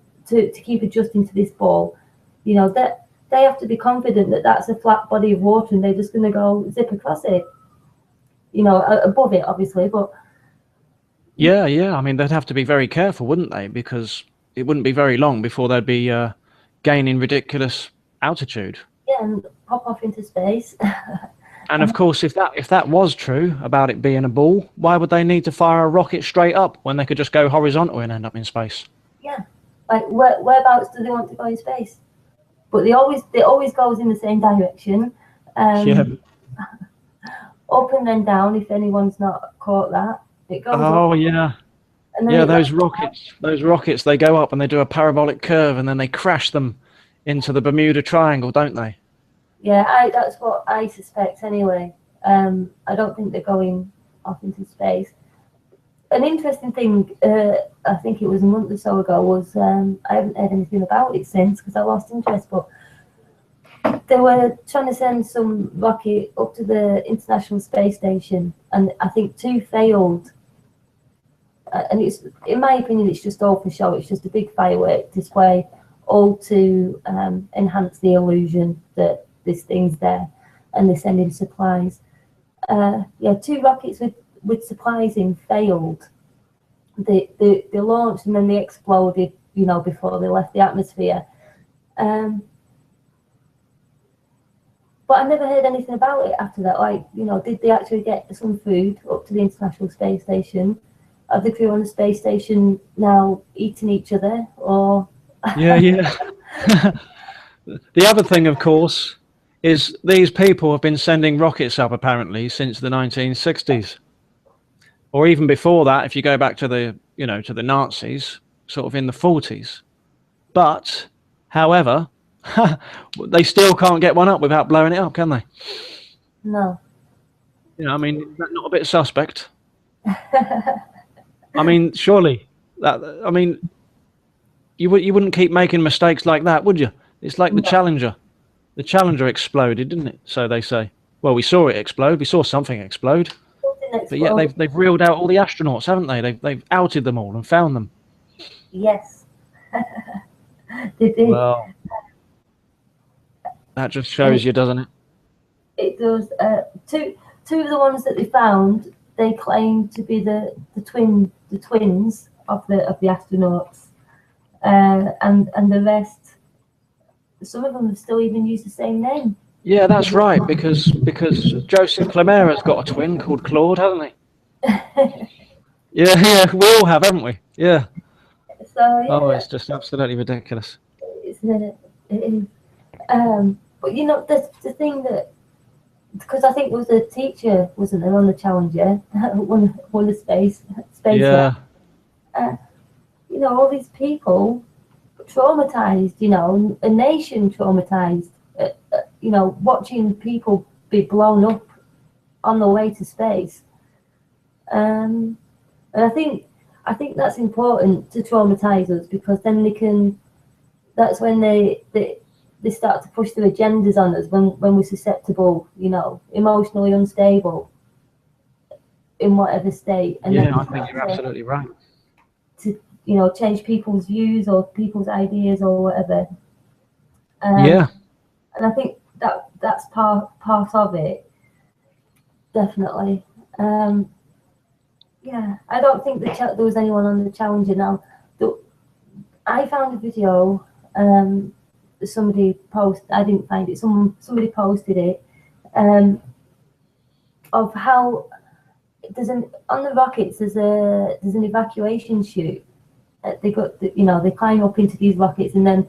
adjusting to this ball. That they have to be confident that that's a flat body of water, and they're just going to go zip across it. Above it, obviously, but yeah. I mean, they'd have to be very careful, wouldn't they? Because it wouldn't be very long before they'd be gaining ridiculous altitude. Yeah, and pop off into space. And of course, if that was true about it being a ball, why would they need to fire a rocket straight up when they could just go horizontal and end up in space? Yeah, like whereabouts do they want to go in space? But it always goes in the same direction. Yeah. Up and then down. If anyone's not caught that, it goes. Oh up, yeah. and then Yeah, those rockets, they go up and they do a parabolic curve and then they crash them into the Bermuda Triangle, don't they? Yeah, that's what I suspect anyway. I don't think they're going off into space. An interesting thing, I think it was a month or so ago, was I haven't heard anything about it since because I lost interest, but they were trying to send some rocket up to the International Space Station, and I think 2 failed. And it's, in my opinion, it's just all for show. It's just a big firework display, all to enhance the illusion that this thing's there, and they're sending supplies. 2 rockets with supplies in failed. They launched and then they exploded, before they left the atmosphere. But I never heard anything about it after that. Like, did they actually get some food up to the International Space Station? Are the crew on the space station now eating each other, or? Yeah. The other thing, of course, is these people have been sending rockets up apparently since the 1960s, or even before that. If you go back to the Nazis, sort of in the 40s. But, however, they still can't get one up without blowing it up, can they? No. I mean, is that not a bit suspect? I mean, surely you wouldn't keep making mistakes like that, would you? It's like the Challenger. The Challenger exploded, didn't it? So they say. Well, we saw it explode. We saw something explode. But yet they've reeled out all the astronauts, haven't they? They've outed them all and found them. Yes. They did. Well, that just shows you, doesn't it? It does. Two two of the ones that they found, they claim to be the twins of the astronauts, and the rest. Some of them have still even used the same name. Yeah, that's right, because Joseph Klimera's got a twin called Claude, hasn't he? Yeah, we all have, haven't we? Yeah. So yeah, Oh, it's just absolutely ridiculous. Isn't it? It is. But you know, the thing that, because I think there was a teacher, wasn't there, on the Challenger, won the space. Yeah. You know, all these people traumatized. You know, a nation traumatized. You know, watching people be blown up on the way to space. And I think that's important to traumatize us, because then they can. That's when they start to push their agendas on us when we're susceptible, you know, emotionally unstable in whatever state. And yeah, I think you're absolutely right. To, you know, change people's views or people's ideas or whatever. Yeah. And I think that's part of it, definitely. Yeah, I don't think there was anyone on the Challenger now. I found a video. Somebody posted. I didn't find it. Somebody posted it. Of how on the rockets there's an evacuation chute. They climb up into these rockets, and then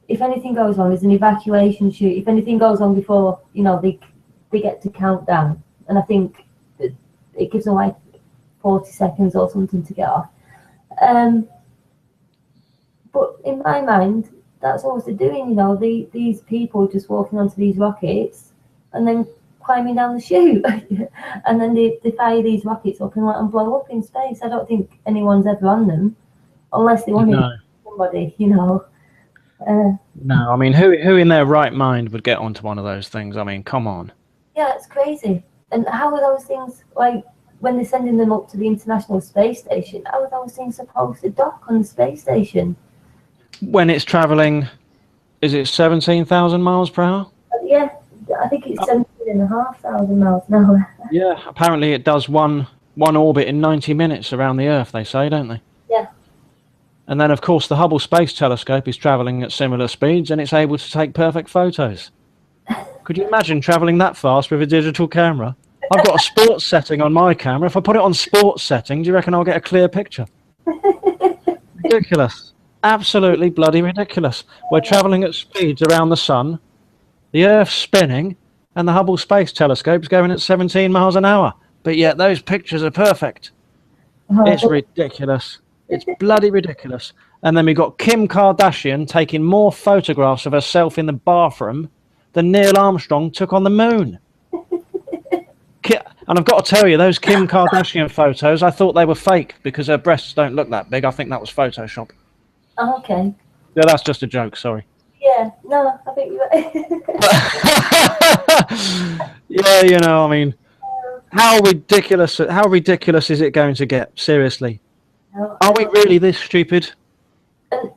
if anything goes wrong, there's an evacuation chute. If anything goes wrong before, you know, they get to count down, and I think it gives them like 40 seconds or something to get off. But in my mind, that's all they're doing, you know, these people just walking onto these rockets and then climbing down the chute. And then they fire these rockets up and let them blow up in space. I don't think anyone's ever on them, unless they want to somebody, you know. No, I mean, who in their right mind would get onto one of those things? I mean, come on. Yeah, it's crazy. And how are those things, like, when they're sending them up to the International Space Station, how are those things supposed to dock on the space station? When it's travelling, is it 17,000 miles per hour? Yeah, I think it's 17,500 miles an hour. Yeah, apparently it does one orbit in 90 minutes around the Earth, they say, don't they? Yeah. And then, of course, the Hubble Space Telescope is travelling at similar speeds, and it's able to take perfect photos. Could you imagine travelling that fast with a digital camera? I've got a sports setting on my camera. If I put it on sports setting, do you reckon I'll get a clear picture? Ridiculous. Absolutely bloody ridiculous. We're travelling at speeds around the sun, the Earth's spinning, and the Hubble Space Telescope's going at 17 miles an hour. But yet those pictures are perfect. It's ridiculous. It's bloody ridiculous. And then we've got Kim Kardashian taking more photographs of herself in the bathroom than Neil Armstrong took on the moon. And I've got to tell you, those Kim Kardashian photos, I thought they were fake because her breasts don't look that big. I think that was Photoshop. Oh, okay. Yeah, that's just a joke, sorry. Yeah, no, I think you're right. Yeah, you know, I mean, how ridiculous is it going to get? Seriously. No, are we really this stupid? And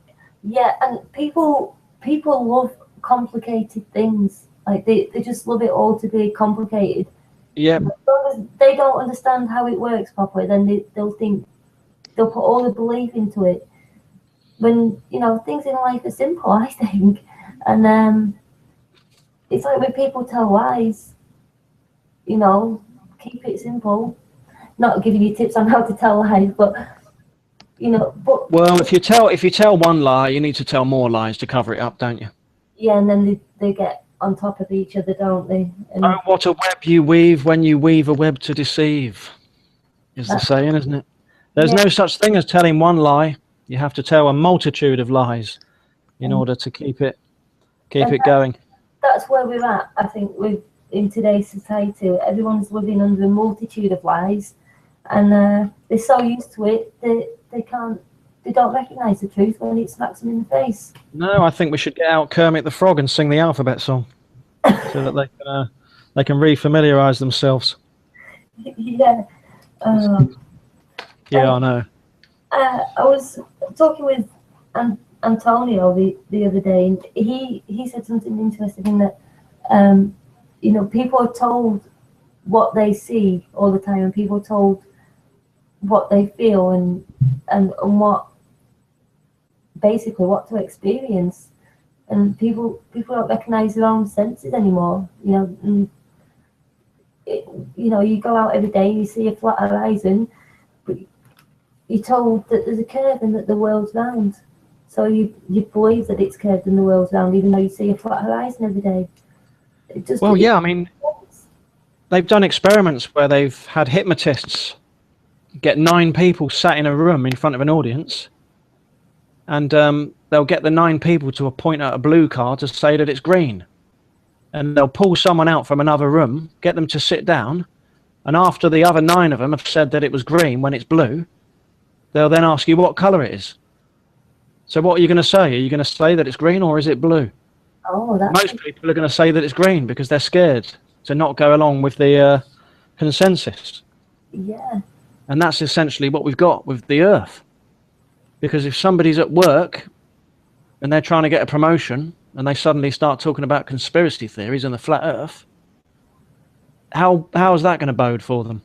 people love complicated things. Like they just love it all to be complicated. Yeah. They don't understand how it works properly, then they'll put all the belief into it. When, you know, things in life are simple, I think. And it's like when people tell lies, you know, keep it simple. Not giving you tips on how to tell lies, but, you know, well, if you tell one lie, you need to tell more lies to cover it up, don't you? Yeah, and then they get on top of each other, don't they? And oh, what a web you weave when you weave a web to deceive, is the saying, isn't it? There's no such thing as telling one lie. You have to tell a multitude of lies in order to keep it going. That's where we're at, I think, in today's society. Everyone's living under a multitude of lies, and they're so used to it they don't recognise the truth when it smacks them in the face. No, I think we should get out Kermit the Frog and sing the alphabet song so that they can re-familiarise themselves. Yeah. Yeah, I know. I was talking with Antonio the other day, and he said something interesting in that, you know, people are told what they see all the time, and people told what they feel and what basically what to experience. And people don't recognise their own senses anymore. You know, and you go out every day and you see a flat horizon, but you're told that there's a curve and that the world's round. So you believe that it's curved and the world's round, even though you see a flat horizon every day. Well, yeah, I mean, they've done experiments where they've had hypnotists get 9 people sat in a room in front of an audience, and they'll get the 9 people to point at a blue card to say that it's green. And they'll pull someone out from another room, get them to sit down, and after the other 9 of them have said that it was green when it's blue, they'll then ask you what colour it is. So what are you going to say? Are you going to say that it's green or is it blue? Oh, Most people are going to say that it's green because they're scared to not go along with the consensus. Yeah. And that's essentially what we've got with the Earth. Because if somebody's at work and they're trying to get a promotion and they suddenly start talking about conspiracy theories and the flat Earth, how is that going to bode for them?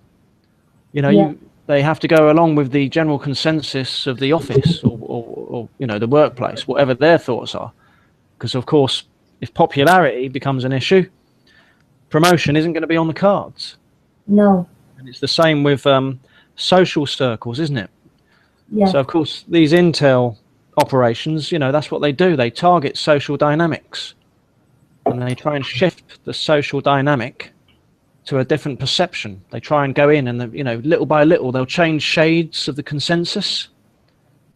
You know, they have to go along with the general consensus of the office or the workplace, whatever their thoughts are. Because, of course, if popularity becomes an issue, promotion isn't going to be on the cards. No. And it's the same with social circles, isn't it? Yeah. So, of course, these intel operations, that's what they do. They target social dynamics. And they try and shift the social dynamic to a different perception. They try and go in and, little by little, they'll change shades of the consensus.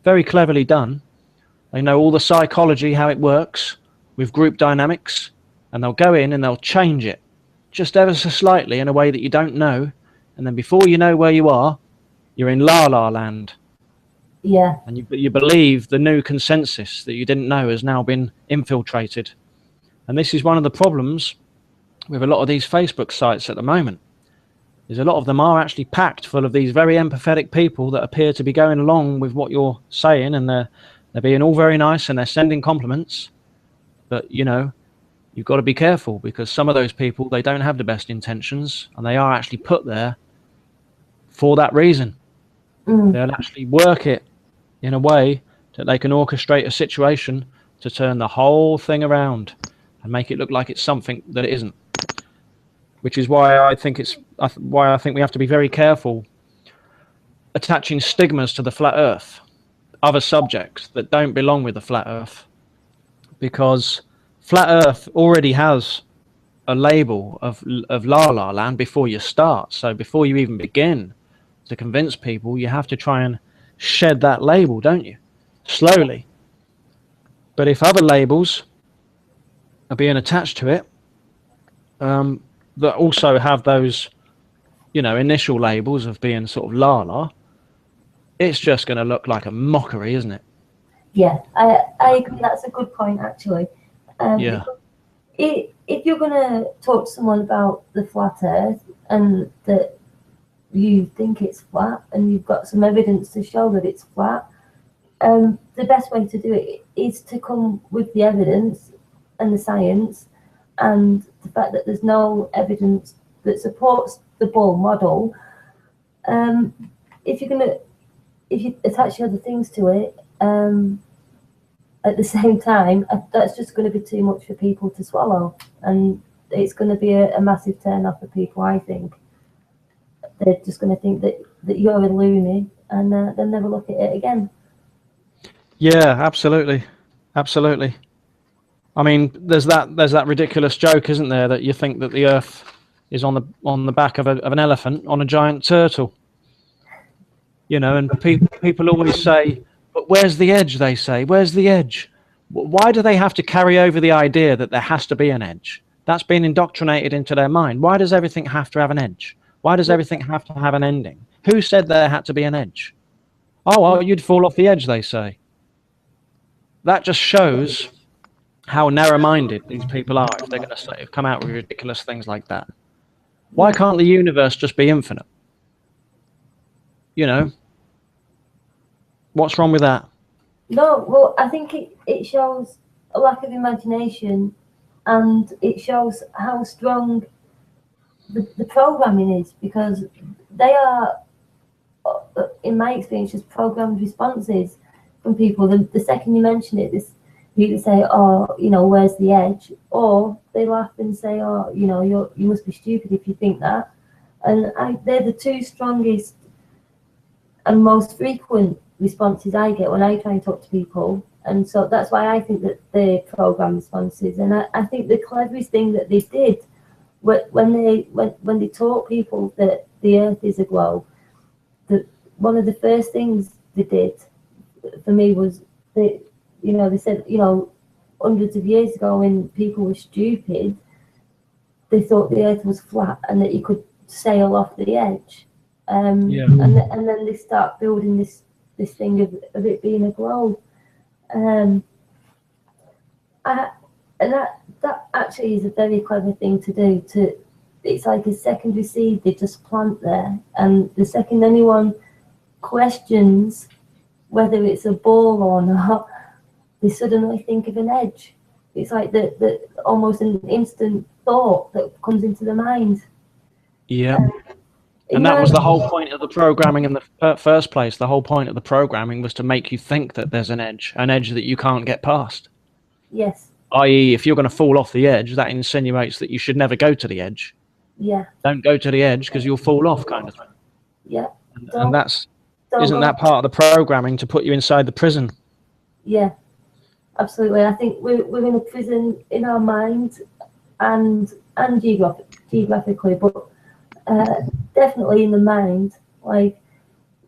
Very cleverly done. They know all the psychology, how it works with group dynamics, and they'll go in and they'll change it just ever so slightly in a way that you don't know. And then before you know where you are, you're in la-la land. Yeah. And you believe the new consensus that you didn't know has now been infiltrated. And this is one of the problems with a lot of these Facebook sites at the moment, is a lot of them are actually packed full of these very empathetic people that appear to be going along with what you're saying, and they're being all very nice and they're sending compliments. But, you've got to be careful, because some of those people, they don't have the best intentions, and they are actually put there for that reason. They'll actually work it in a way that they can orchestrate a situation to turn the whole thing around and make it look like it's something that it isn't. Which is why I think we have to be very careful attaching stigmas to the flat Earth, other subjects that don't belong with the flat Earth, because flat Earth already has a label of La La Land before you start. So before you even begin to convince people, you have to try and shed that label, don't you? Slowly. But if other labels are being attached to it, that also have those, initial labels of being sort of la-la, it's just going to look like a mockery, isn't it? Yeah, I agree. That's a good point, actually. Yeah. If you're going to talk to someone about the flat Earth and that you think it's flat and you've got some evidence to show that it's flat, the best way to do it is to come with the evidence and the science and the fact that there's no evidence that supports the Bohr model. If you attach other things to it at the same time, that's just going to be too much for people to swallow, and it's going to be a massive turn off for people. I think they're just going to think that you're a loony, and they'll never look at it again. Yeah, absolutely. I mean, there's that ridiculous joke, isn't there, that you think that the Earth is on the back of an elephant on a giant turtle. And people always say, but where's the edge? They say, where's the edge? Why do they have to carry over the idea that there has to be an edge? That's been indoctrinated into their mind. Why does everything have to have an edge? Why does everything have to have an ending? Who said there had to be an edge? Oh, well, you'd fall off the edge, they say. That just shows how narrow-minded these people are if they're going to come out with ridiculous things like that. Why can't the universe just be infinite? What's wrong with that? No, well, I think it shows a lack of imagination, and it shows how strong the programming is, because they are, in my experience, just programmed responses from people. The second you mention it, this people say, "Oh, you know, where's the edge?" Or they laugh and say, "Oh, you know, you must be stupid if you think that." And they're the two strongest and most frequent responses I get when I try and talk to people. And so that's why I think that they're program responses. And I think the cleverest thing that they did when they taught people that the earth is a globe, that one of the first things they did for me was they said, hundreds of years ago when people were stupid, they thought the earth was flat and that you could sail off the edge. And then they start building this thing of it being a globe. And that actually is a very clever thing to do. It's like a secondary seed they just plant there, and the second anyone questions whether it's a ball or not, they suddenly think of an edge. It's like the almost an instant thought that comes into the mind. Yeah. And that was the whole point of the programming in the first place. The whole point of the programming was to make you think that there's an edge that you can't get past. Yes. I.e., if you're going to fall off the edge, that insinuates that you should never go to the edge. Yeah. Don't go to the edge because you'll fall off, kind of thing. Yeah. And isn't that part of the programming to put you inside the prison? Yeah, absolutely. I think we're in a prison in our mind and geographically, but definitely in the mind. Like,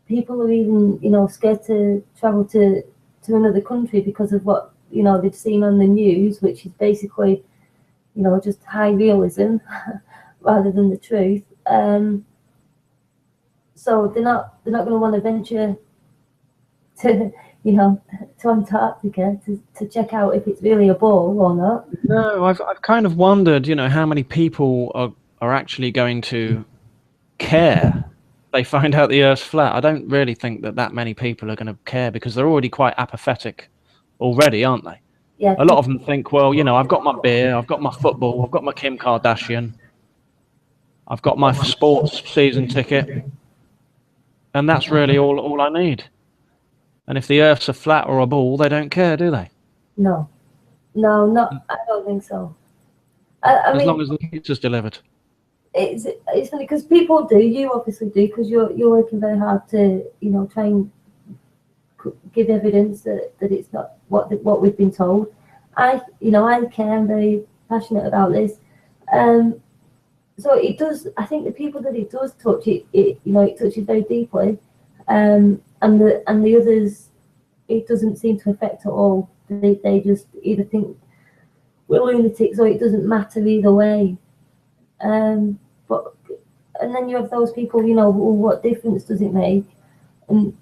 people are even, scared to travel to another country because of what, they've seen on the news, which is basically, just high realism rather than the truth. So they're not going to want to venture to Antarctica to check out if it's really a ball or not. No, I've kind of wondered, how many people are actually going to care they find out the Earth's flat. I don't really think that many people are going to care, because they're already quite apathetic already, aren't they? Yeah. A lot of them think, well, I've got my beer, I've got my football, I've got my Kim Kardashian, I've got my sports season ticket, and that's really all I need. And if the Earth's a flat or a ball, they don't care, do they? No, I don't think so. I mean, as long as the pizza's delivered. It's funny because people do. You obviously do, because you're working very hard to try and give evidence that it's not what we've been told. I care. I'm very passionate about this. So it does. I think the people that it does touch, it touches very deeply. And the others, it doesn't seem to affect at all. They just either think we're lunatics or it doesn't matter either way. And then you have those people, well, what difference does it make? And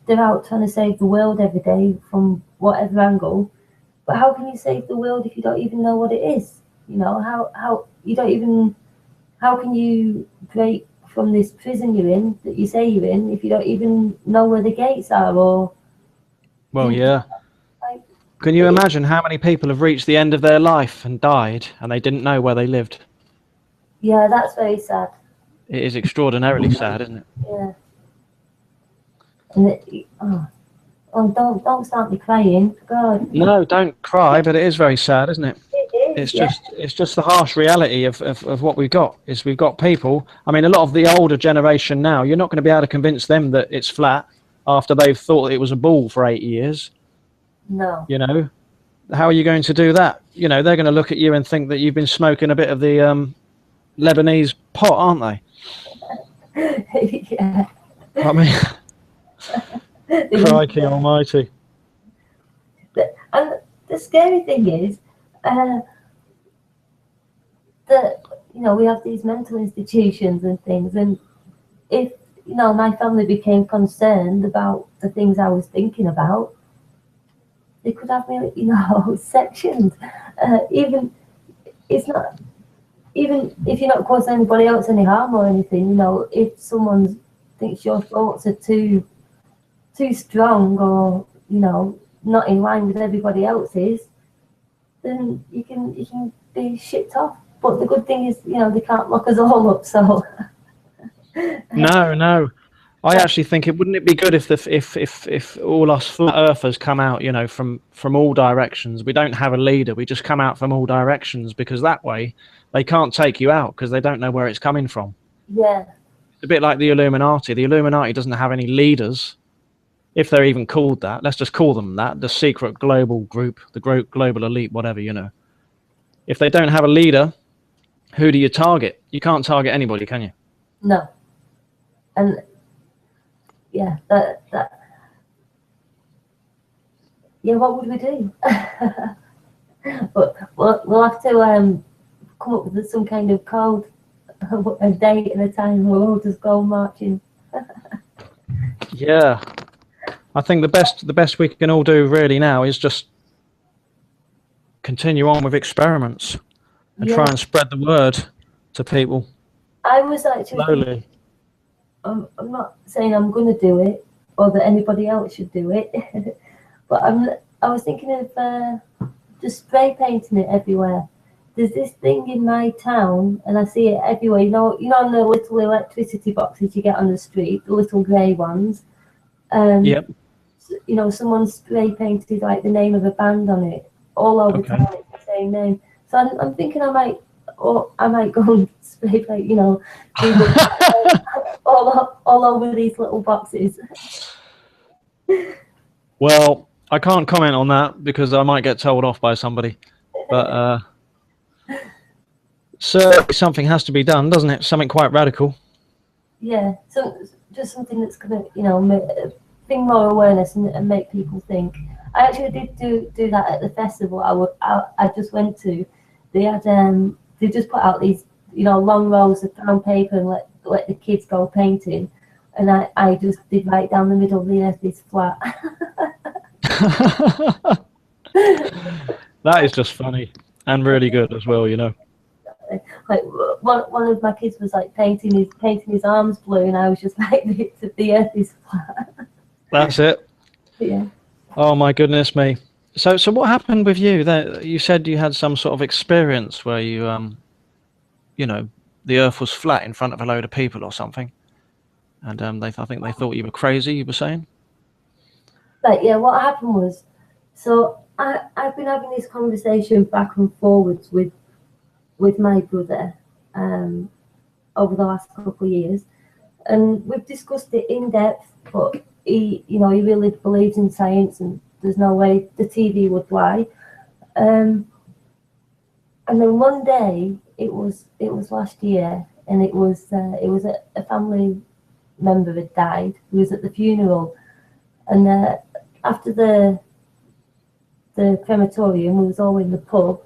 they're out trying to save the world every day from whatever angle. But how can you save the world if you don't even know what it is? How can you break from this prison you're in, that you say you're in, if you don't even know where the gates are? Well, yeah. Can you imagine how many people have reached the end of their life and died and they didn't know where they lived? Yeah, that's very sad. It is extraordinarily sad, isn't it? Yeah. And don't start me crying, God. No, don't cry, but it is very sad, isn't it? It is. It's just the harsh reality of what we've got. Is we've got people. I mean, a lot of the older generation now, you're not going to be able to convince them that it's flat after they've thought it was a ball for 8 years. No. How are you going to do that? They're going to look at you and think that you've been smoking a bit of the Lebanese pot, aren't they? Yeah. I mean, crikey almighty. And the scary thing is that we have these mental institutions and things, and if my family became concerned about the things I was thinking about, they could have me sectioned. Even if you're not causing anybody else any harm or anything, if someone thinks your thoughts are too strong or not in line with everybody else's, then you can be shipped off. But the good thing is, you know, they can't lock us all up. So No. I actually think wouldn't it be good if if all us flat earthers come out, you know, from all directions. We don't have a leader. We just come out from all directions, because that way they can't take you out because they don't know where it's coming from. yeah, It's a bit like the Illuminati. The Illuminati doesn't have any leaders, if they're even called that. Let's just call them that. The secret global group, the global elite, whatever, you know. If they don't have a leader, who do you target? You can't target anybody, can you? no, and yeah, yeah, what would we do? But we'll have to come up with some kind of code, a date and a time where we'll just go marching. Yeah. I think the best we can all do really now is just continue on with experiments and try and spread the word to people. I was actually slowly. I'm not saying I'm going to do it or that anybody else should do it, but I was thinking of just spray painting it everywhere. There's this thing in my town, and I see it everywhere. You know, on the little electricity boxes you get on the street, the little grey ones. Yep. You know, someone spray painted like the name of a band on it all over town. It's the same name. So I'm thinking I might go and spray paint. You know, all over these little boxes. Well, I can't comment on that because I might get told off by somebody. But certainly something has to be done, doesn't it? Something quite radical. Yeah, so just something that's going to, you know, bring more awareness and make people think. I actually did do that at the festival I just went to. They had they just put out these, you know, long rows of brown paper and let the kids go painting, and I just did right down the middle of the earth is flat. That is just funny and really good as well, you know. Like one of my kids was like painting his arms blue, and I was just like, the earth is flat. That's it. Yeah. Oh my goodness me. So what happened with you? That you said you had some sort of experience where you you know, the earth was flat in front of a load of people or something, and I think they thought you were crazy. You were saying. Like, yeah, what happened was, so I've been having this conversation back and forwards with my brother over the last couple of years, and we've discussed it in depth, but he really believes in science and there's no way the TV would lie. And then one day, it was last year, and it was a family member had died. He was at the funeral, and after the crematorium, we was all in the pub,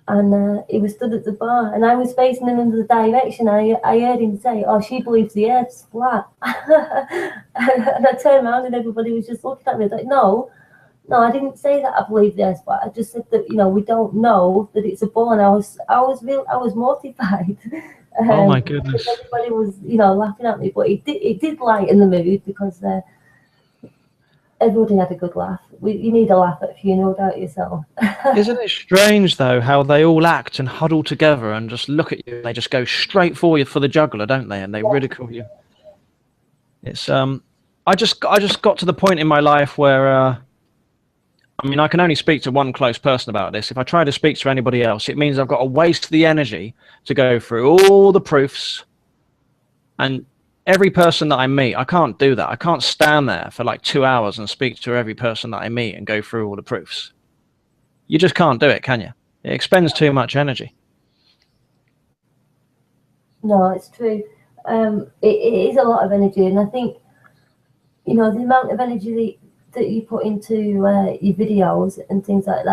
and he was stood at the bar, and I was facing him in the direction. I heard him say, "Oh, she believes the earth's flat," and I turned around, and everybody was just looking at me like, "No, I didn't say that I believe the earth's flat. I just said that, you know, we don't know that it's a ball." And I was mortified. Oh my goodness! Everybody was, you know, laughing at me, but it did lighten the mood because everybody had a good laugh. You need a laugh at a funeral, don't you? So. Isn't it strange though how they all act and huddle together and just look at you? And they just go straight for you for the jugular, don't they? And they ridicule you. It's I just got to the point in my life where I mean, I can only speak to one close person about this. If I try to speak to anybody else, it means I've got to waste the energy to go through all the proofs. And every person that I meet, I can't do that. I can't stand there for like 2 hours and speak to every person that I meet and go through all the proofs. You just can't do it, can you? It expends too much energy. No, it's true. It is a lot of energy, and I think, you know, the amount of energy that you put into your videos and things like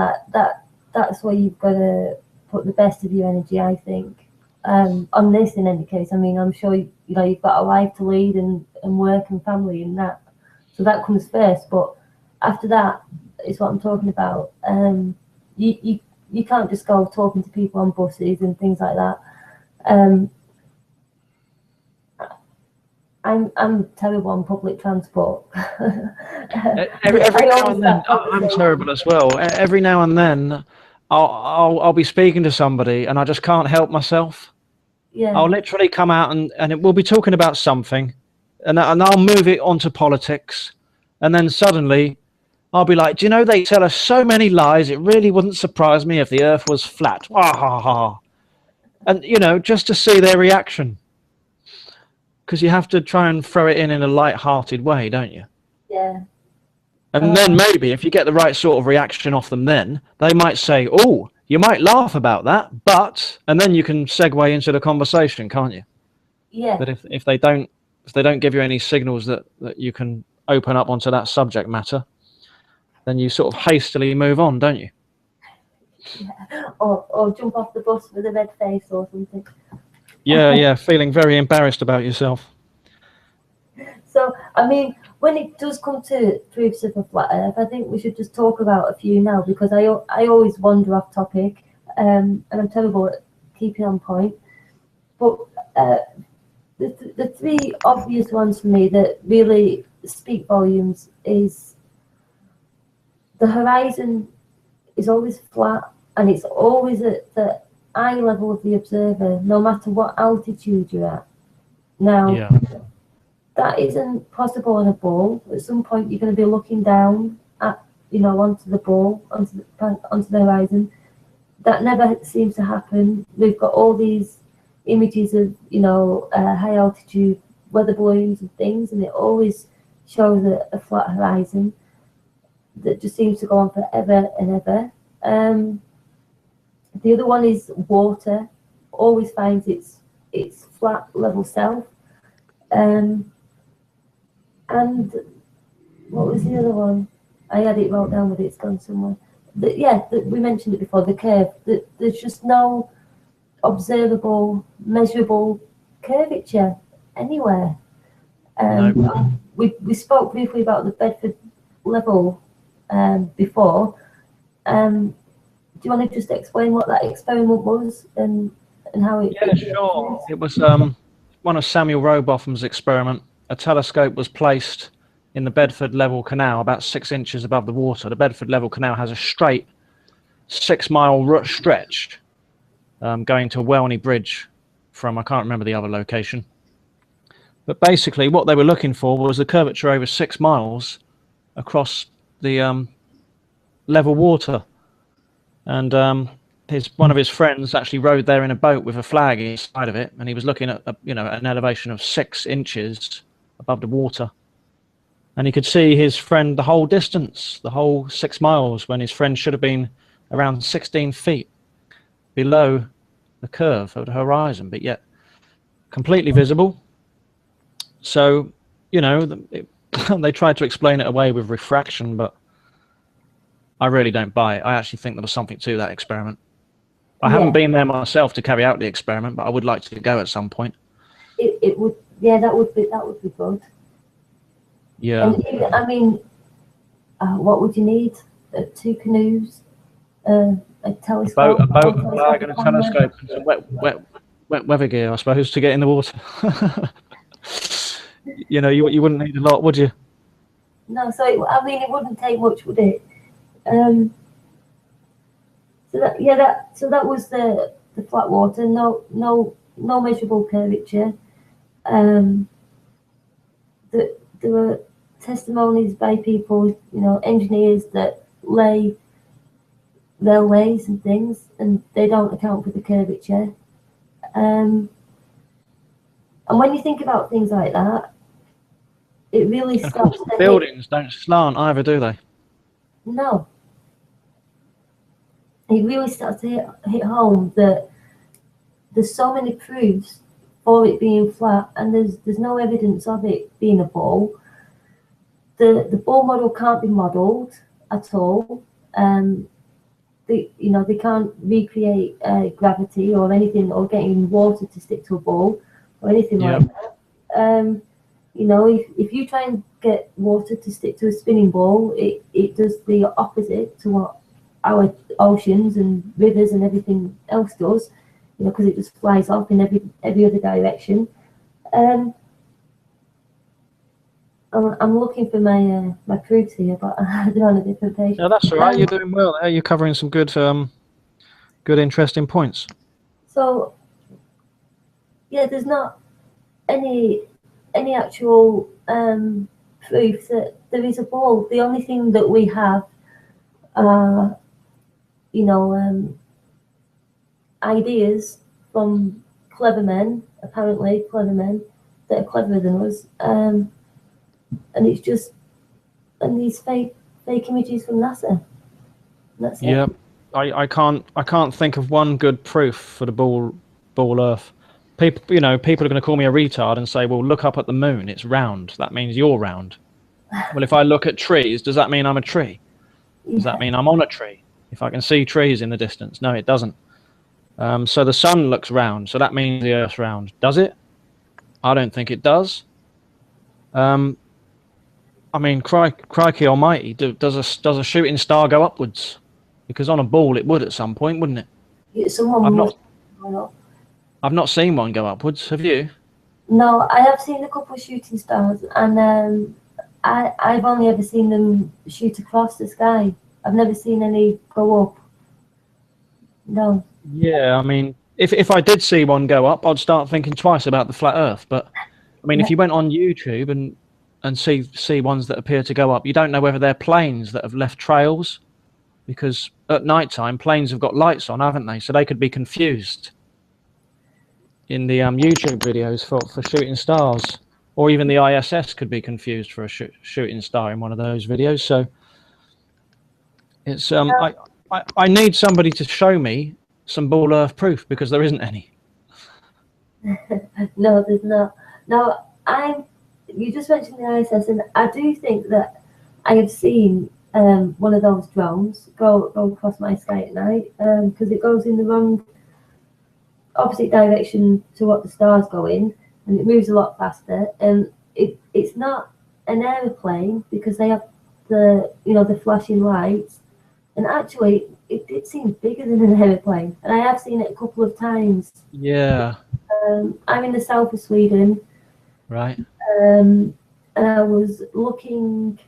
that's where you've got to put the best of your energy, I think. On this, in any case, I mean, I'm sure you know you've got a life to lead and work and family and that, so that comes first. But after that is what I'm talking about. You can't just go talking to people on buses and things like that. I'm terrible on public transport. Every now and then, I'm terrible as well. Every now and then, I'll be speaking to somebody and I just can't help myself. Yeah. I'll literally come out and we'll be talking about something, and I'll move it onto politics, and then suddenly I'll be like, do you know, they tell us so many lies, it really wouldn't surprise me if the earth was flat. Ha ha ha. And, you know, just to see their reaction. Because you have to try and throw it in a light-hearted way, don't you? Yeah. And then maybe if you get the right sort of reaction off them, then they might say, oh, you might laugh about that, but, and then you can segue into the conversation, can't you? Yeah. But if they don't give you any signals that you can open up onto that subject matter, then you sort of hastily move on, don't you? Yeah. Or jump off the bus with a red face or something. Yeah, feeling very embarrassed about yourself. So, I mean, when it does come to proofs of a flat Earth, I think we should just talk about a few now, because I always wander off topic, and I'm terrible at keeping on point. But the three obvious ones for me that really speak volumes is the horizon is always flat, and it's always at the eye level of the observer, no matter what altitude you're at. Now, Yeah. that isn't possible on a ball. At some point, you're going to be looking down at, onto the ball, onto the horizon. That never seems to happen. We've got all these images of, high altitude weather balloons and things, and it always shows a flat horizon that just seems to go on forever and ever. The other one is water. Always finds its flat level self. And what was the other one? I had it wrote down, but it's gone somewhere. We mentioned it before, the curve. There's just no observable, measurable curvature anywhere. No. We spoke briefly about the Bedford level before. Do you want to just explain what that experiment was and how it... Yeah, sure. It was one of Samuel Rowbotham's experiment. A telescope was placed in the Bedford Level Canal about 6 inches above the water. The Bedford Level Canal has a straight 6-mile stretch going to Welney Bridge from, I can't remember the other location. But basically what they were looking for was the curvature over 6 miles across the level water. And one of his friends actually rode there in a boat with a flag inside of it, and he was looking at an elevation of 6 inches above the water. And he could see his friend the whole distance, the whole 6 miles, when his friend should have been around 16 feet below the curve of the horizon, but yet completely visible. So, they tried to explain it away with refraction, but I really don't buy it. I actually think there was something to that experiment. I haven't been there myself to carry out the experiment, but I would like to go at some point. It would, that would be good. Yeah. And I mean, what would you need? 2 canoes, a telescope, A boat, a flag, and a telescope, and some wet weather gear, I suppose, to get in the water. You wouldn't need a lot, would you? No, so it wouldn't take much, would it? So that was the flat water. No measurable curvature. There were testimonies by people, engineers that lay railways and things, and they don't account for the curvature. And when you think about things like that, it really starts to buildings don't slant either, do they? No. It really starts to hit home that there's so many proofs for it being flat, and there's no evidence of it being a ball. The ball model can't be modelled at all. They can't recreate gravity or anything, or getting water to stick to a ball or anything like that. If you try and get water to stick to a spinning ball, it does the opposite to what our oceans and rivers and everything else does, because it just flies off in every other direction. I'm looking for my proofs here, but they're on a different page. Yeah, that's all right. You're doing well there. You're covering some good Good, interesting points. So, yeah, there's not any actual proof that there is a ball. The only thing that we have are, you know, ideas from clever men, apparently clever men that are cleverer than us, and it's just these fake images from NASA. That's it. Yeah, I can't think of one good proof for the ball Earth. People, people are going to call me a retard and say, well, look up at the moon, it's round. That means you're round. Well, if I look at trees, does that mean I'm a tree? Does that mean I'm on a tree? If I can see trees in the distance? No, it doesn't. So the sun looks round, so that means the Earth's round. Does it? I don't think it does. I mean, crikey almighty, does a shooting star go upwards? Because on a ball it would at some point, wouldn't it? I've not seen one go upwards. Have you? No, I have seen a couple of shooting stars, and I've only ever seen them shoot across the sky. I've never seen any go up. No. Yeah, I mean, if I did see one go up, I'd start thinking twice about the flat Earth. But I mean, if you went on YouTube and see ones that appear to go up, you don't know whether they're planes that have left trails, because at night time planes have got lights on, haven't they? So they could be confused in the YouTube videos for shooting stars, or even the ISS could be confused for a shooting star in one of those videos. So it's I need somebody to show me some ball Earth proof, because there isn't any. No, there's not. No, you just mentioned the ISS, and I do think that I have seen one of those drones go across my sky at night, because it goes in the wrong opposite direction to what the stars go in, and it moves a lot faster. And it's not an aeroplane, because they have the flashing lights, and actually it did seem bigger than an aeroplane, and I have seen it a couple of times. Yeah. I'm in the south of Sweden, right, and I was looking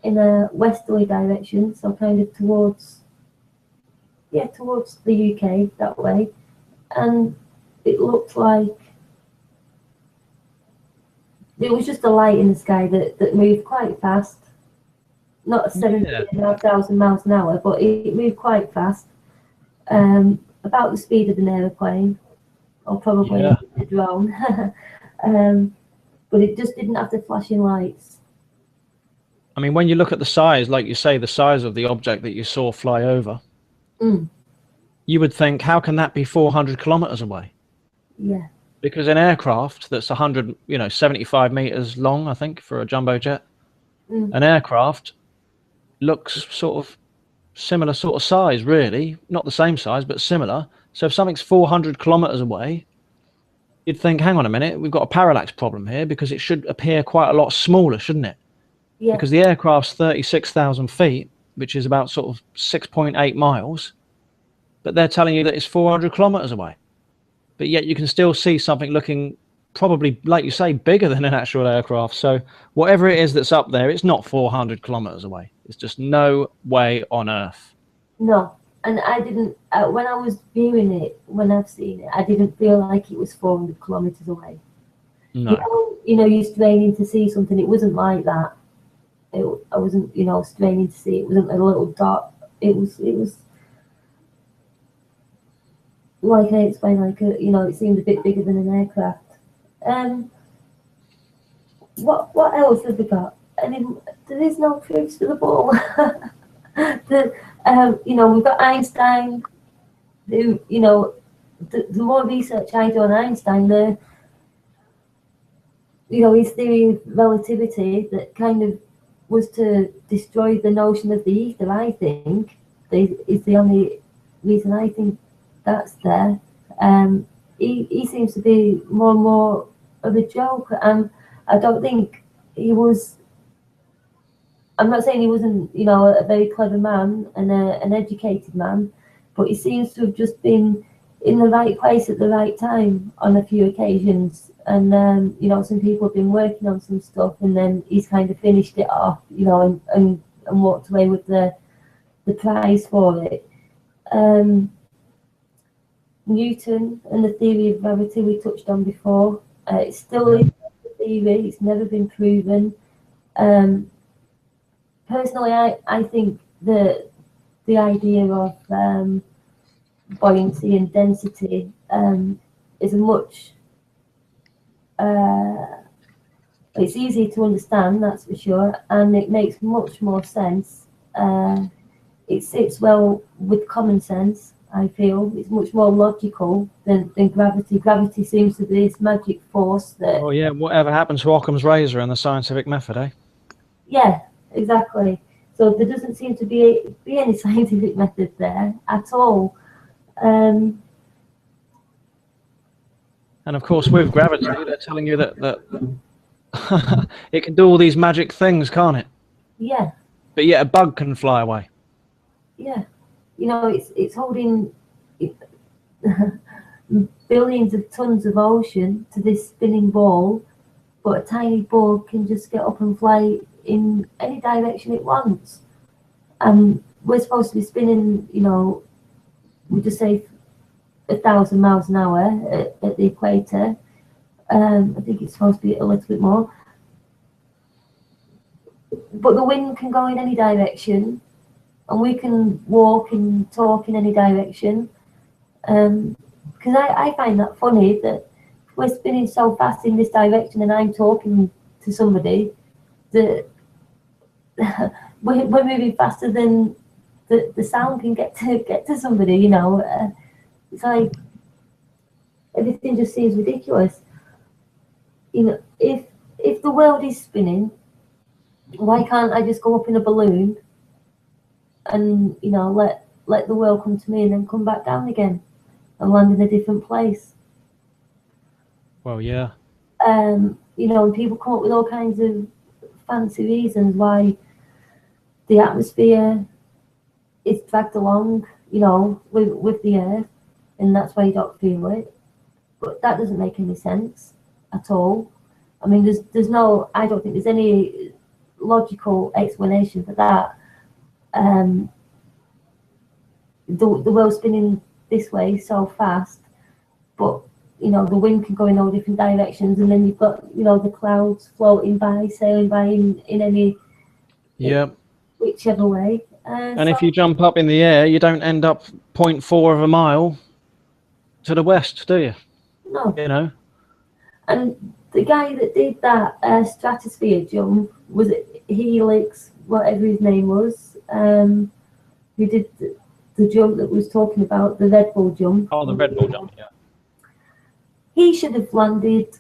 in a westerly direction, so kind of towards the UK that way, and it looked like it was just a light in the sky that moved quite fast. Not 17,500 miles an hour, but it moved quite fast, about the speed of an aeroplane, or probably a drone. But it just didn't have the flashing lights. I mean, when you look at the size, like you say, the size of the object that you saw fly over, you would think, how can that be 400 kilometers away? Yeah. Because an aircraft that's 75 meters long, I think, for a jumbo jet, an aircraft looks sort of similar sort of size, really. Not the same size, but similar. So if something's 400 kilometers away, you'd think, hang on a minute, we've got a parallax problem here, because it should appear quite a lot smaller, shouldn't it? Yeah. Because the aircraft's 36,000 feet, which is about sort of 6.8 miles, but they're telling you that it's 400 kilometers away. But yet you can still see something looking probably, like you say, bigger than an actual aircraft. So whatever it is that's up there, it's not 400 kilometers away. It's just no way on Earth. No. And I didn't, when I was viewing it, when I've seen it, I didn't feel like it was 400 kilometers away. No. You're straining to see something. It wasn't like that. I wasn't, straining to see. It wasn't a little dot. It was like I explained, it seemed a bit bigger than an aircraft. What else have we got? I mean, there is no proofs to the ball. We've got Einstein. The more research I do on Einstein, his theory of relativity that kind of was to destroy the notion of the ether, I think, is the only reason I think that's there. He seems to be more and more of a joke, and I don't think he was. I'm not saying he wasn't, a very clever man and an educated man, but he seems to have just been in the right place at the right time on a few occasions. And some people have been working on some stuff, and then he's kind of finished it off, and walked away with the prize for it. Newton and the theory of gravity we touched on before. It's still a theory. It's never been proven. Personally, I think the idea of buoyancy and density is a much it's easy to understand, that's for sure, and it makes much more sense. It sits well with common sense. I feel it's much more logical than gravity. Gravity seems to be this magic force that. Oh yeah, whatever happened to Occam's razor and the scientific method, eh? Yeah, exactly. So there doesn't seem to be any scientific method there at all. And of course, with gravity, they're telling you that it can do all these magic things, can't it? Yeah. But yet a bug can fly away. Yeah. You know, it's holding billions of tons of ocean to this spinning ball, but a tiny ball can just get up and fly in any direction it wants. We're supposed to be spinning, you know, we just say 1,000 miles an hour at the equator. I think it's supposed to be a little bit more. But the wind can go in any direction, and we can walk and talk in any direction. Because I find that funny that we're spinning so fast in this direction and I'm talking to somebody that we're moving faster than the sound can get to somebody, you know. It's like everything just seems ridiculous. You know, if the world is spinning, why can't I just go up in a balloon and, you know, let the world come to me and then come back down again and land in a different place? Well, yeah. You know, and people come up with all kinds of fancy reasons why the atmosphere is dragged along, you know, with the earth, and that's why you don't feel it. But that doesn't make any sense at all. I mean, there's no, I don't think there's any logical explanation for that. The world's spinning this way so fast, but, you know, the wind can go in all different directions, and then you've got, you know, the clouds floating by, sailing by in any, whichever way. And if you jump up in the air, you don't end up 0.4 of a mile to the west, do you? No. You know. And the guy that did that stratosphere jump, was it Helix, whatever his name was, who did the jump that was talking about, the Red Bull jump. Oh, the Red Bull jump, yeah. He should have landed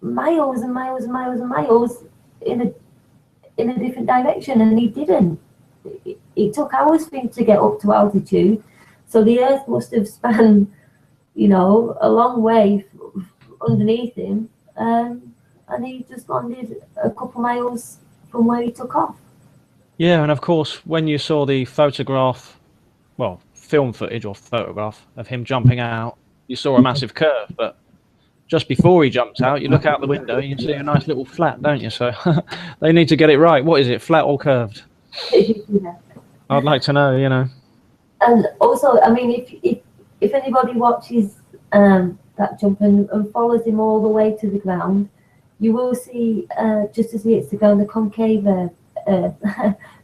miles and miles and miles and miles in a different direction, and he didn't. It took hours for him to get up to altitude, so the Earth must have spanned, you know, a long way underneath him, and he just landed a couple miles from where he took off. Yeah, and of course, when you saw the photograph, well, film footage or photograph of him jumping out, you saw a massive curve, but just before he jumped out, you look out the window, you can see a nice little flat, don't you? So they need to get it right. What is it, flat or curved? Yeah. I'd like to know, you know. And also, I mean, if anybody watches that jump and follows him all the way to the ground, you will see, just as he hits the ground, the concave earth.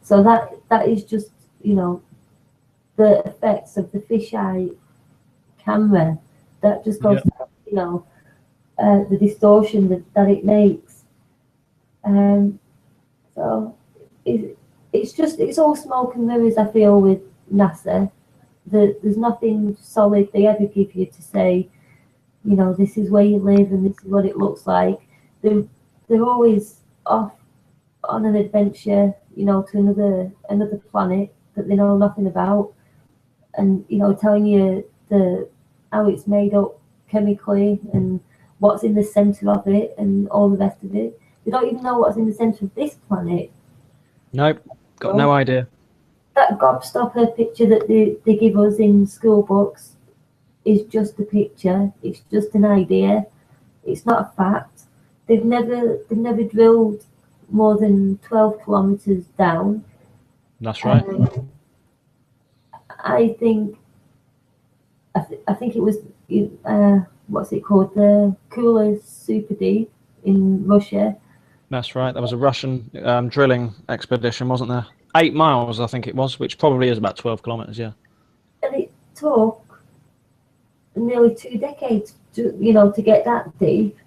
So that is just, you know, the effects of the fisheye camera that just goes, you know, the distortion that it makes. So it's all smoke and mirrors, I feel, with NASA. There's nothing solid they ever give you to say, you know, this is where you live and this is what it looks like. They're always off on an adventure, you know, to another planet that they know nothing about, and, you know, telling you how it's made up chemically and what's in the center of it and all the rest of it. They don't even know what's in the center of this planet. Nope, got no idea. That gobstopper picture that they give us in school books is just a picture. It's just an idea. It's not a fact. They've never drilled more than 12 kilometers down. That's right. I think I think it was what's it called, the Cooler Super Deep in Russia. That's right. There was a Russian drilling expedition, wasn't there? 8 miles, I think it was, which probably is about 12 kilometers. Yeah. And it took nearly 2 decades to get that deep.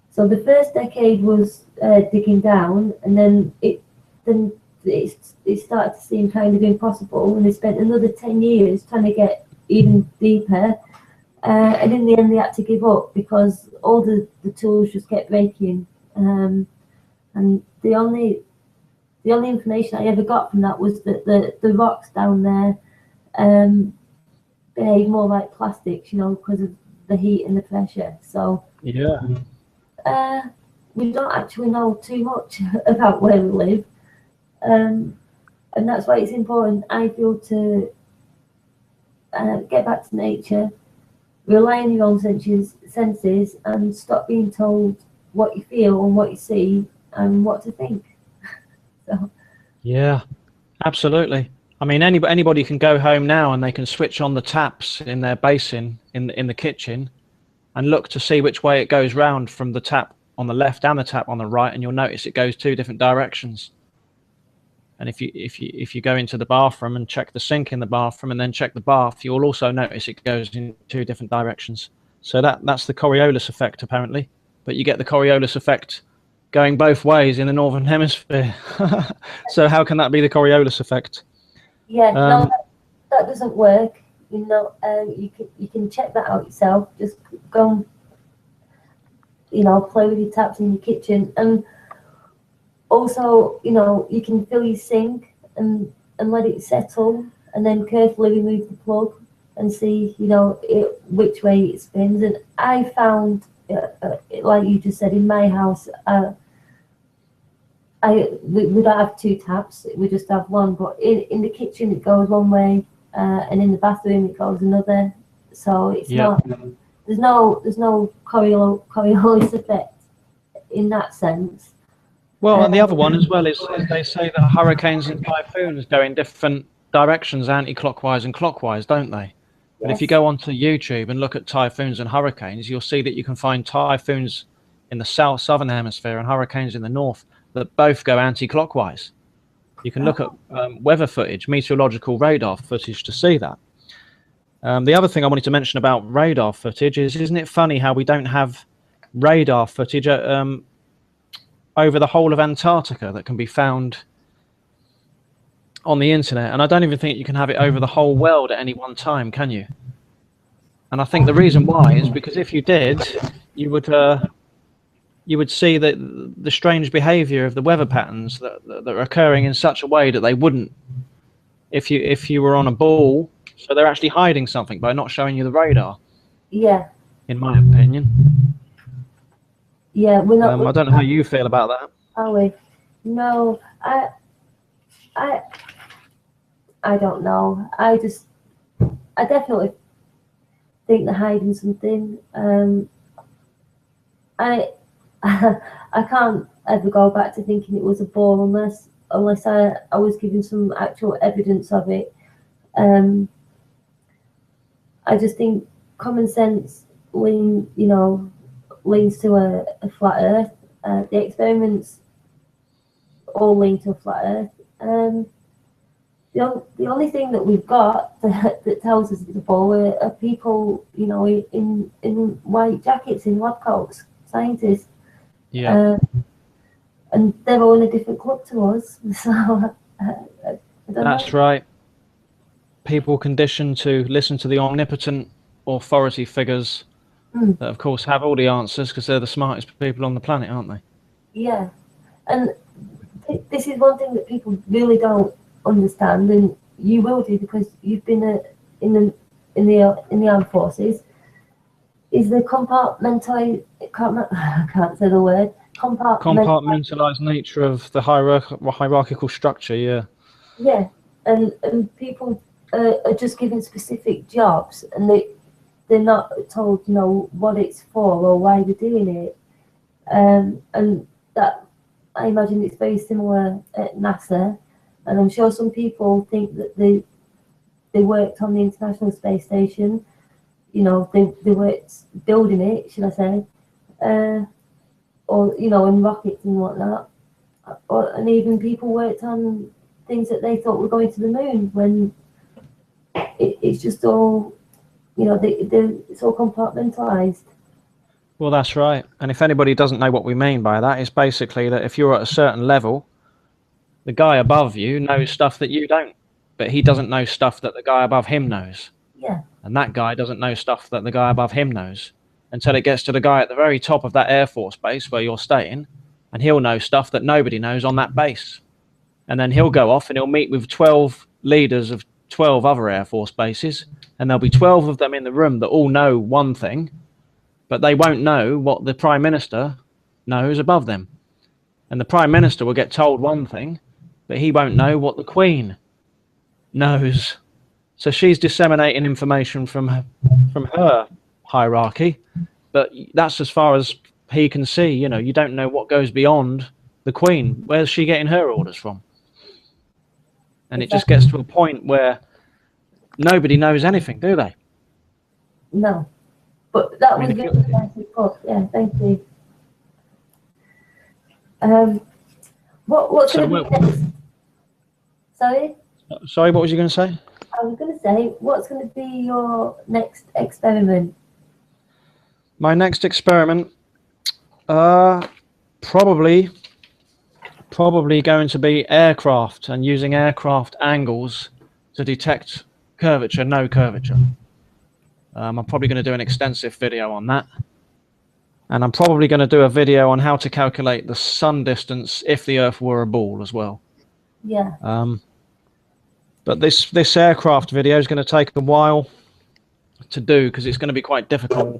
So the first decade was digging down, and then it started to seem kind of impossible, and they spent another 10 years trying to get even deeper. And in the end, they had to give up because all the tools just kept breaking. And the only information I ever got from that was that the rocks down there behave more like plastics, because of the heat and the pressure. So Yeah. We don't actually know too much about where we live, and that's why it's important, I feel, to get back to nature, rely on your own senses, and stop being told what you feel and what you see and what to think. So. Yeah, absolutely. I mean, anybody can go home now and they can switch on the taps in their basin in the kitchen and look to see which way it goes round from the tap on the left and the tap on the right, and you'll notice it goes 2 different directions. And if you go into the bathroom and check the sink in the bathroom and then check the bath, you'll also notice it goes in 2 different directions. So that's the Coriolis effect, apparently. But you get the Coriolis effect going both ways in the northern hemisphere. So how can that be the Coriolis effect? Yeah, no, that doesn't work. You can check that out yourself. Just go and play with your taps in your kitchen, and also you can fill your sink and let it settle, and then carefully remove the plug and see which way it spins. And I found, like you just said, in my house, we don't have 2 taps, we just have one, but in the kitchen it goes one way, and in the bathroom it goes another. So it's not, there's no Coriolis effect in that sense. Well, and the other one as well is they say that hurricanes and typhoons go in different directions, anti-clockwise and clockwise, don't they? But if you go onto YouTube and look at typhoons and hurricanes, you'll see that you can find typhoons in the southern hemisphere and hurricanes in the north that both go anti-clockwise. You can look at weather footage, meteorological radar footage to see that. The other thing I wanted to mention about radar footage is, isn't it funny how we don't have radar footage over the whole of Antarctica that can be found on the internet? And I don't even think you can have it over the whole world at any one time, can you? And I think the reason why is because if you did, you would see that the strange behavior of the weather patterns that are occurring in such a way that they wouldn't if you were on a ball. So they're actually hiding something by not showing you the radar. Yeah. In my opinion. Yeah, we're not. I don't know how you feel about that. Are we? No, I don't know. I definitely think they're hiding something. I can't ever go back to thinking it was a ball unless I was given some actual evidence of it. I just think common sense leans to a flat Earth. The experiments all lean to a flat Earth. The only thing that we've got that tells us it's a ball are people, in white jackets, in lab coats, scientists. Yeah. And they're all in a different club to us. So that's right. People conditioned to listen to the omnipotent authority figures that, of course, have all the answers because they're the smartest people on the planet, aren't they? Yeah, and this is one thing that people really don't understand, and you will do because you've been in the armed forces. Is the compartmentalized nature of the hierarchical structure? Yeah. Yeah, and people are just given specific jobs, and they're not told, what it's for or why they're doing it. And that, I imagine it's very similar at NASA, and I'm sure some people think that they worked on the International Space Station, you know, they weren't building it, should I say, or, you know, and rockets and whatnot. And even people worked on things that they thought were going to the moon when it's just all, you know, it's all compartmentalized. Well, that's right. And if anybody doesn't know what we mean by that, it's basically that if you're at a certain level, the guy above you knows stuff that you don't, but he doesn't know stuff that the guy above him knows. Yeah. And that guy doesn't know stuff that the guy above him knows until it gets to the guy at the very top of that Air Force base where you're staying, and he'll know stuff that nobody knows on that base. And then he'll go off and he'll meet with 12 leaders of 12 other Air Force bases, and there'll be 12 of them in the room that all know one thing, but they won't know what the Prime Minister knows above them. And the Prime Minister will get told one thing, but he won't know what the Queen knows. So she's disseminating information from her hierarchy, but that's as far as he can see. You know, you don't know what goes beyond the Queen. Where's she getting her orders from? And it just gets to a point where nobody knows anything, do they? No. But that was really nice report. Yeah, thank you. What's going to be next? Sorry? Sorry, what was you going to say? I was going to say, what's going to be your next experiment? My next experiment, probably going to be aircraft and using aircraft angles to detect curvature, no curvature. I'm probably going to do an extensive video on that. And I'm probably going to do a video on how to calculate the sun distance if the Earth were a ball as well. Yeah. But this aircraft video is going to take a while to do because it's going to be quite difficult.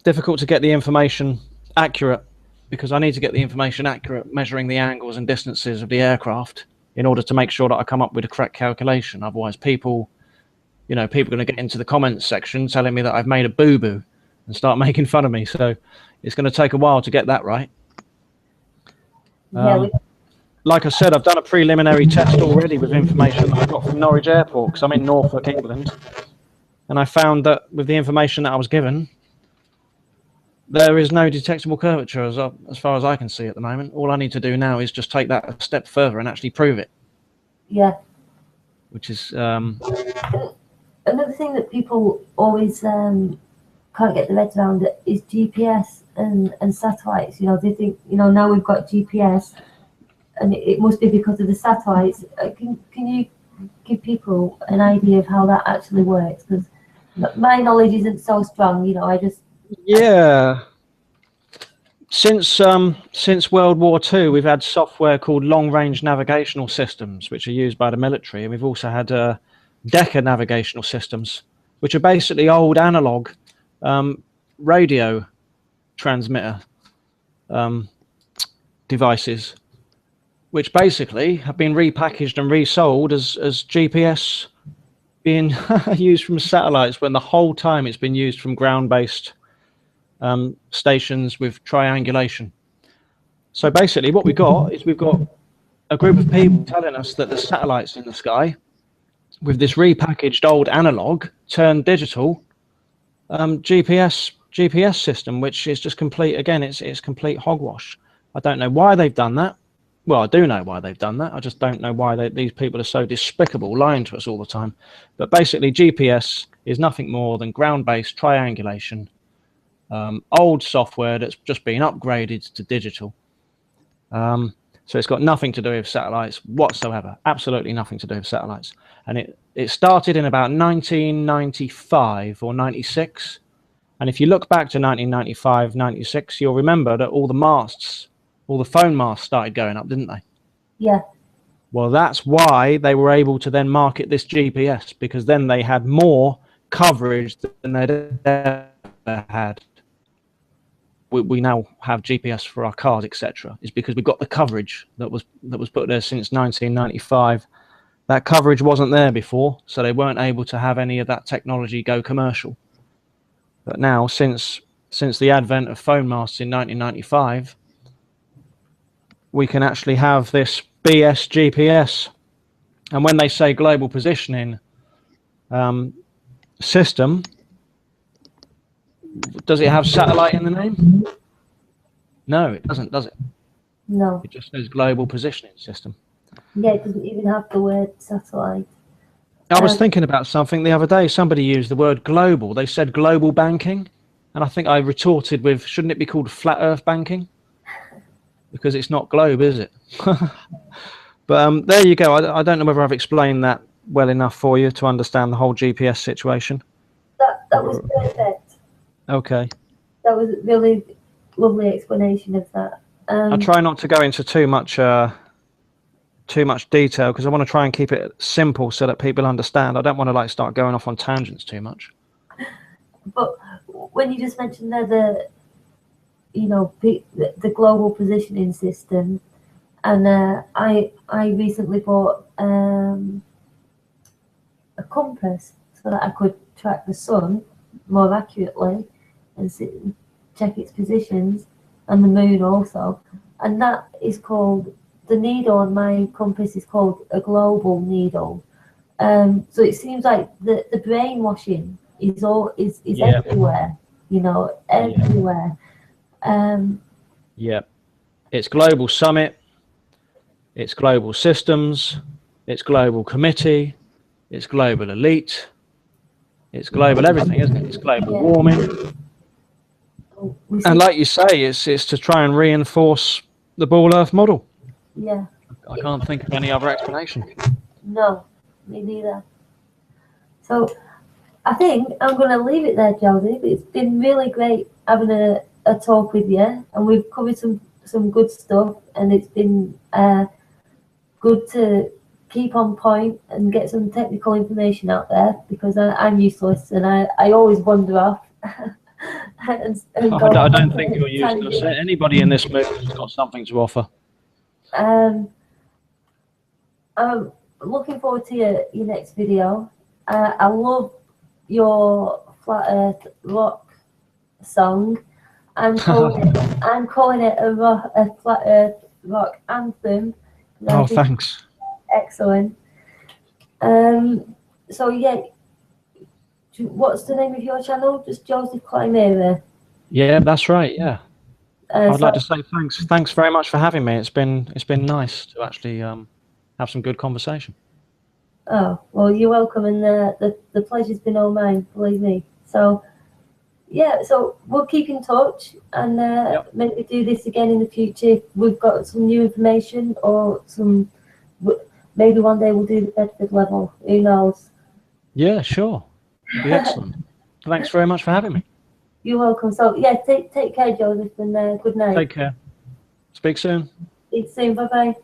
Difficult to get the information accurate because I need to get the information accurate measuring the angles and distances of the aircraft in order to make sure that I come up with a correct calculation. Otherwise, people are going to get into the comments section telling me that I've made a boo-boo and start making fun of me. So it's going to take a while to get that right. Like I said, I've done a preliminary test already with information that I got from Norwich Airport because I'm in Norfolk, England. And I found that with the information that I was given, there is no detectable curvature as far as I can see at the moment. All I need to do now is just take that a step further and actually prove it. Yeah. Which is... Another thing that people always can't get their heads around is GPS and satellites. You know, they think, you know, now we've got GPS and it must be because of the satellites. Can you give people an idea of how that actually works? Because my knowledge isn't so strong, you know, I just... Yeah. Since World War II, we've had software called long-range navigational systems, which are used by the military. And we've also had Decker navigational systems, which are basically old analog radio transmitter devices, which basically have been repackaged and resold as GPS being used from satellites when the whole time it's been used from ground-based stations with triangulation. So basically what we've got a group of people telling us that the satellites in the sky with this repackaged old analog turned digital GPS system, which is just complete, again, it's complete hogwash. I don't know why they've done that. Well, I do know why they've done that. I just don't know why these people are so despicable, lying to us all the time. But basically, GPS is nothing more than ground-based triangulation, old software that's just been upgraded to digital. So it's got nothing to do with satellites whatsoever. Absolutely nothing to do with satellites. And it started in about 1995 or 96. And if you look back to 1995, 96, you'll remember that all the phone masts started going up, didn't they? Yeah. Well, that's why they were able to then market this GPS, because then they had more coverage than they'd ever had. We now have GPS for our cars, etc. Is because we've got the coverage that was put there since 1995. That coverage wasn't there before, so they weren't able to have any of that technology go commercial. But now, since the advent of phone masts in 1995, we can actually have this BS GPS. And when they say global positioning system. Does it have satellite in the name? No, it doesn't, does it? No. It just says global positioning system. Yeah, it doesn't even have the word satellite. I was thinking about something the other day. Somebody used the word global. They said global banking. And I think I retorted with, shouldn't it be called flat earth banking? Because it's not globe, is it? But there you go. I don't know whether I've explained that well enough for you to understand the whole GPS situation. That was perfect. Okay. That was a really lovely explanation of that. I try not to go into too much detail because I want to try and keep it simple so that people understand. I don't want to like start going off on tangents too much. But when you just mentioned there the global positioning system, and I recently bought a compass so that I could track the sun more accurately and check its positions, and the moon also, and that is called, the needle on my compass is called a global needle. So it seems like the brainwashing is everywhere, everywhere. Yeah. It's global summit, it's global systems, it's global committee, it's global elite, it's global everything, isn't it? It's global warming. And like you say, it's to try and reinforce the ball earth model. Yeah. I can't think of any other explanation. No, me neither. So I think I'm going to leave it there, Joseph. It's been really great having a talk with you, and we've covered some good stuff, and it's been good to keep on point and get some technical information out there, because I'm useless and I always wander off. I don't think you're useless. Anybody in this movement's got something to offer. I'm looking forward to your next video. I love your Flat Earth rock song. I'm calling it a Flat Earth rock anthem. Oh, thanks. Excellent. So yeah, what's the name of your channel? Just Joseph Klimera. Yeah, that's right. Yeah. I'd like to say thanks. Thanks very much for having me. It's been nice to actually have some good conversation. Oh, well, you're welcome, and the pleasure's been all mine, believe me. So yeah, so we'll keep in touch, and maybe do this again in the future. We've got some new information, or maybe one day we'll do the Bedford level. Who knows? Yeah, sure. It'd be excellent. Thanks very much for having me. You're welcome. So yeah, take care, Joseph, and good night. Take care. Speak soon. Speak soon. Bye bye.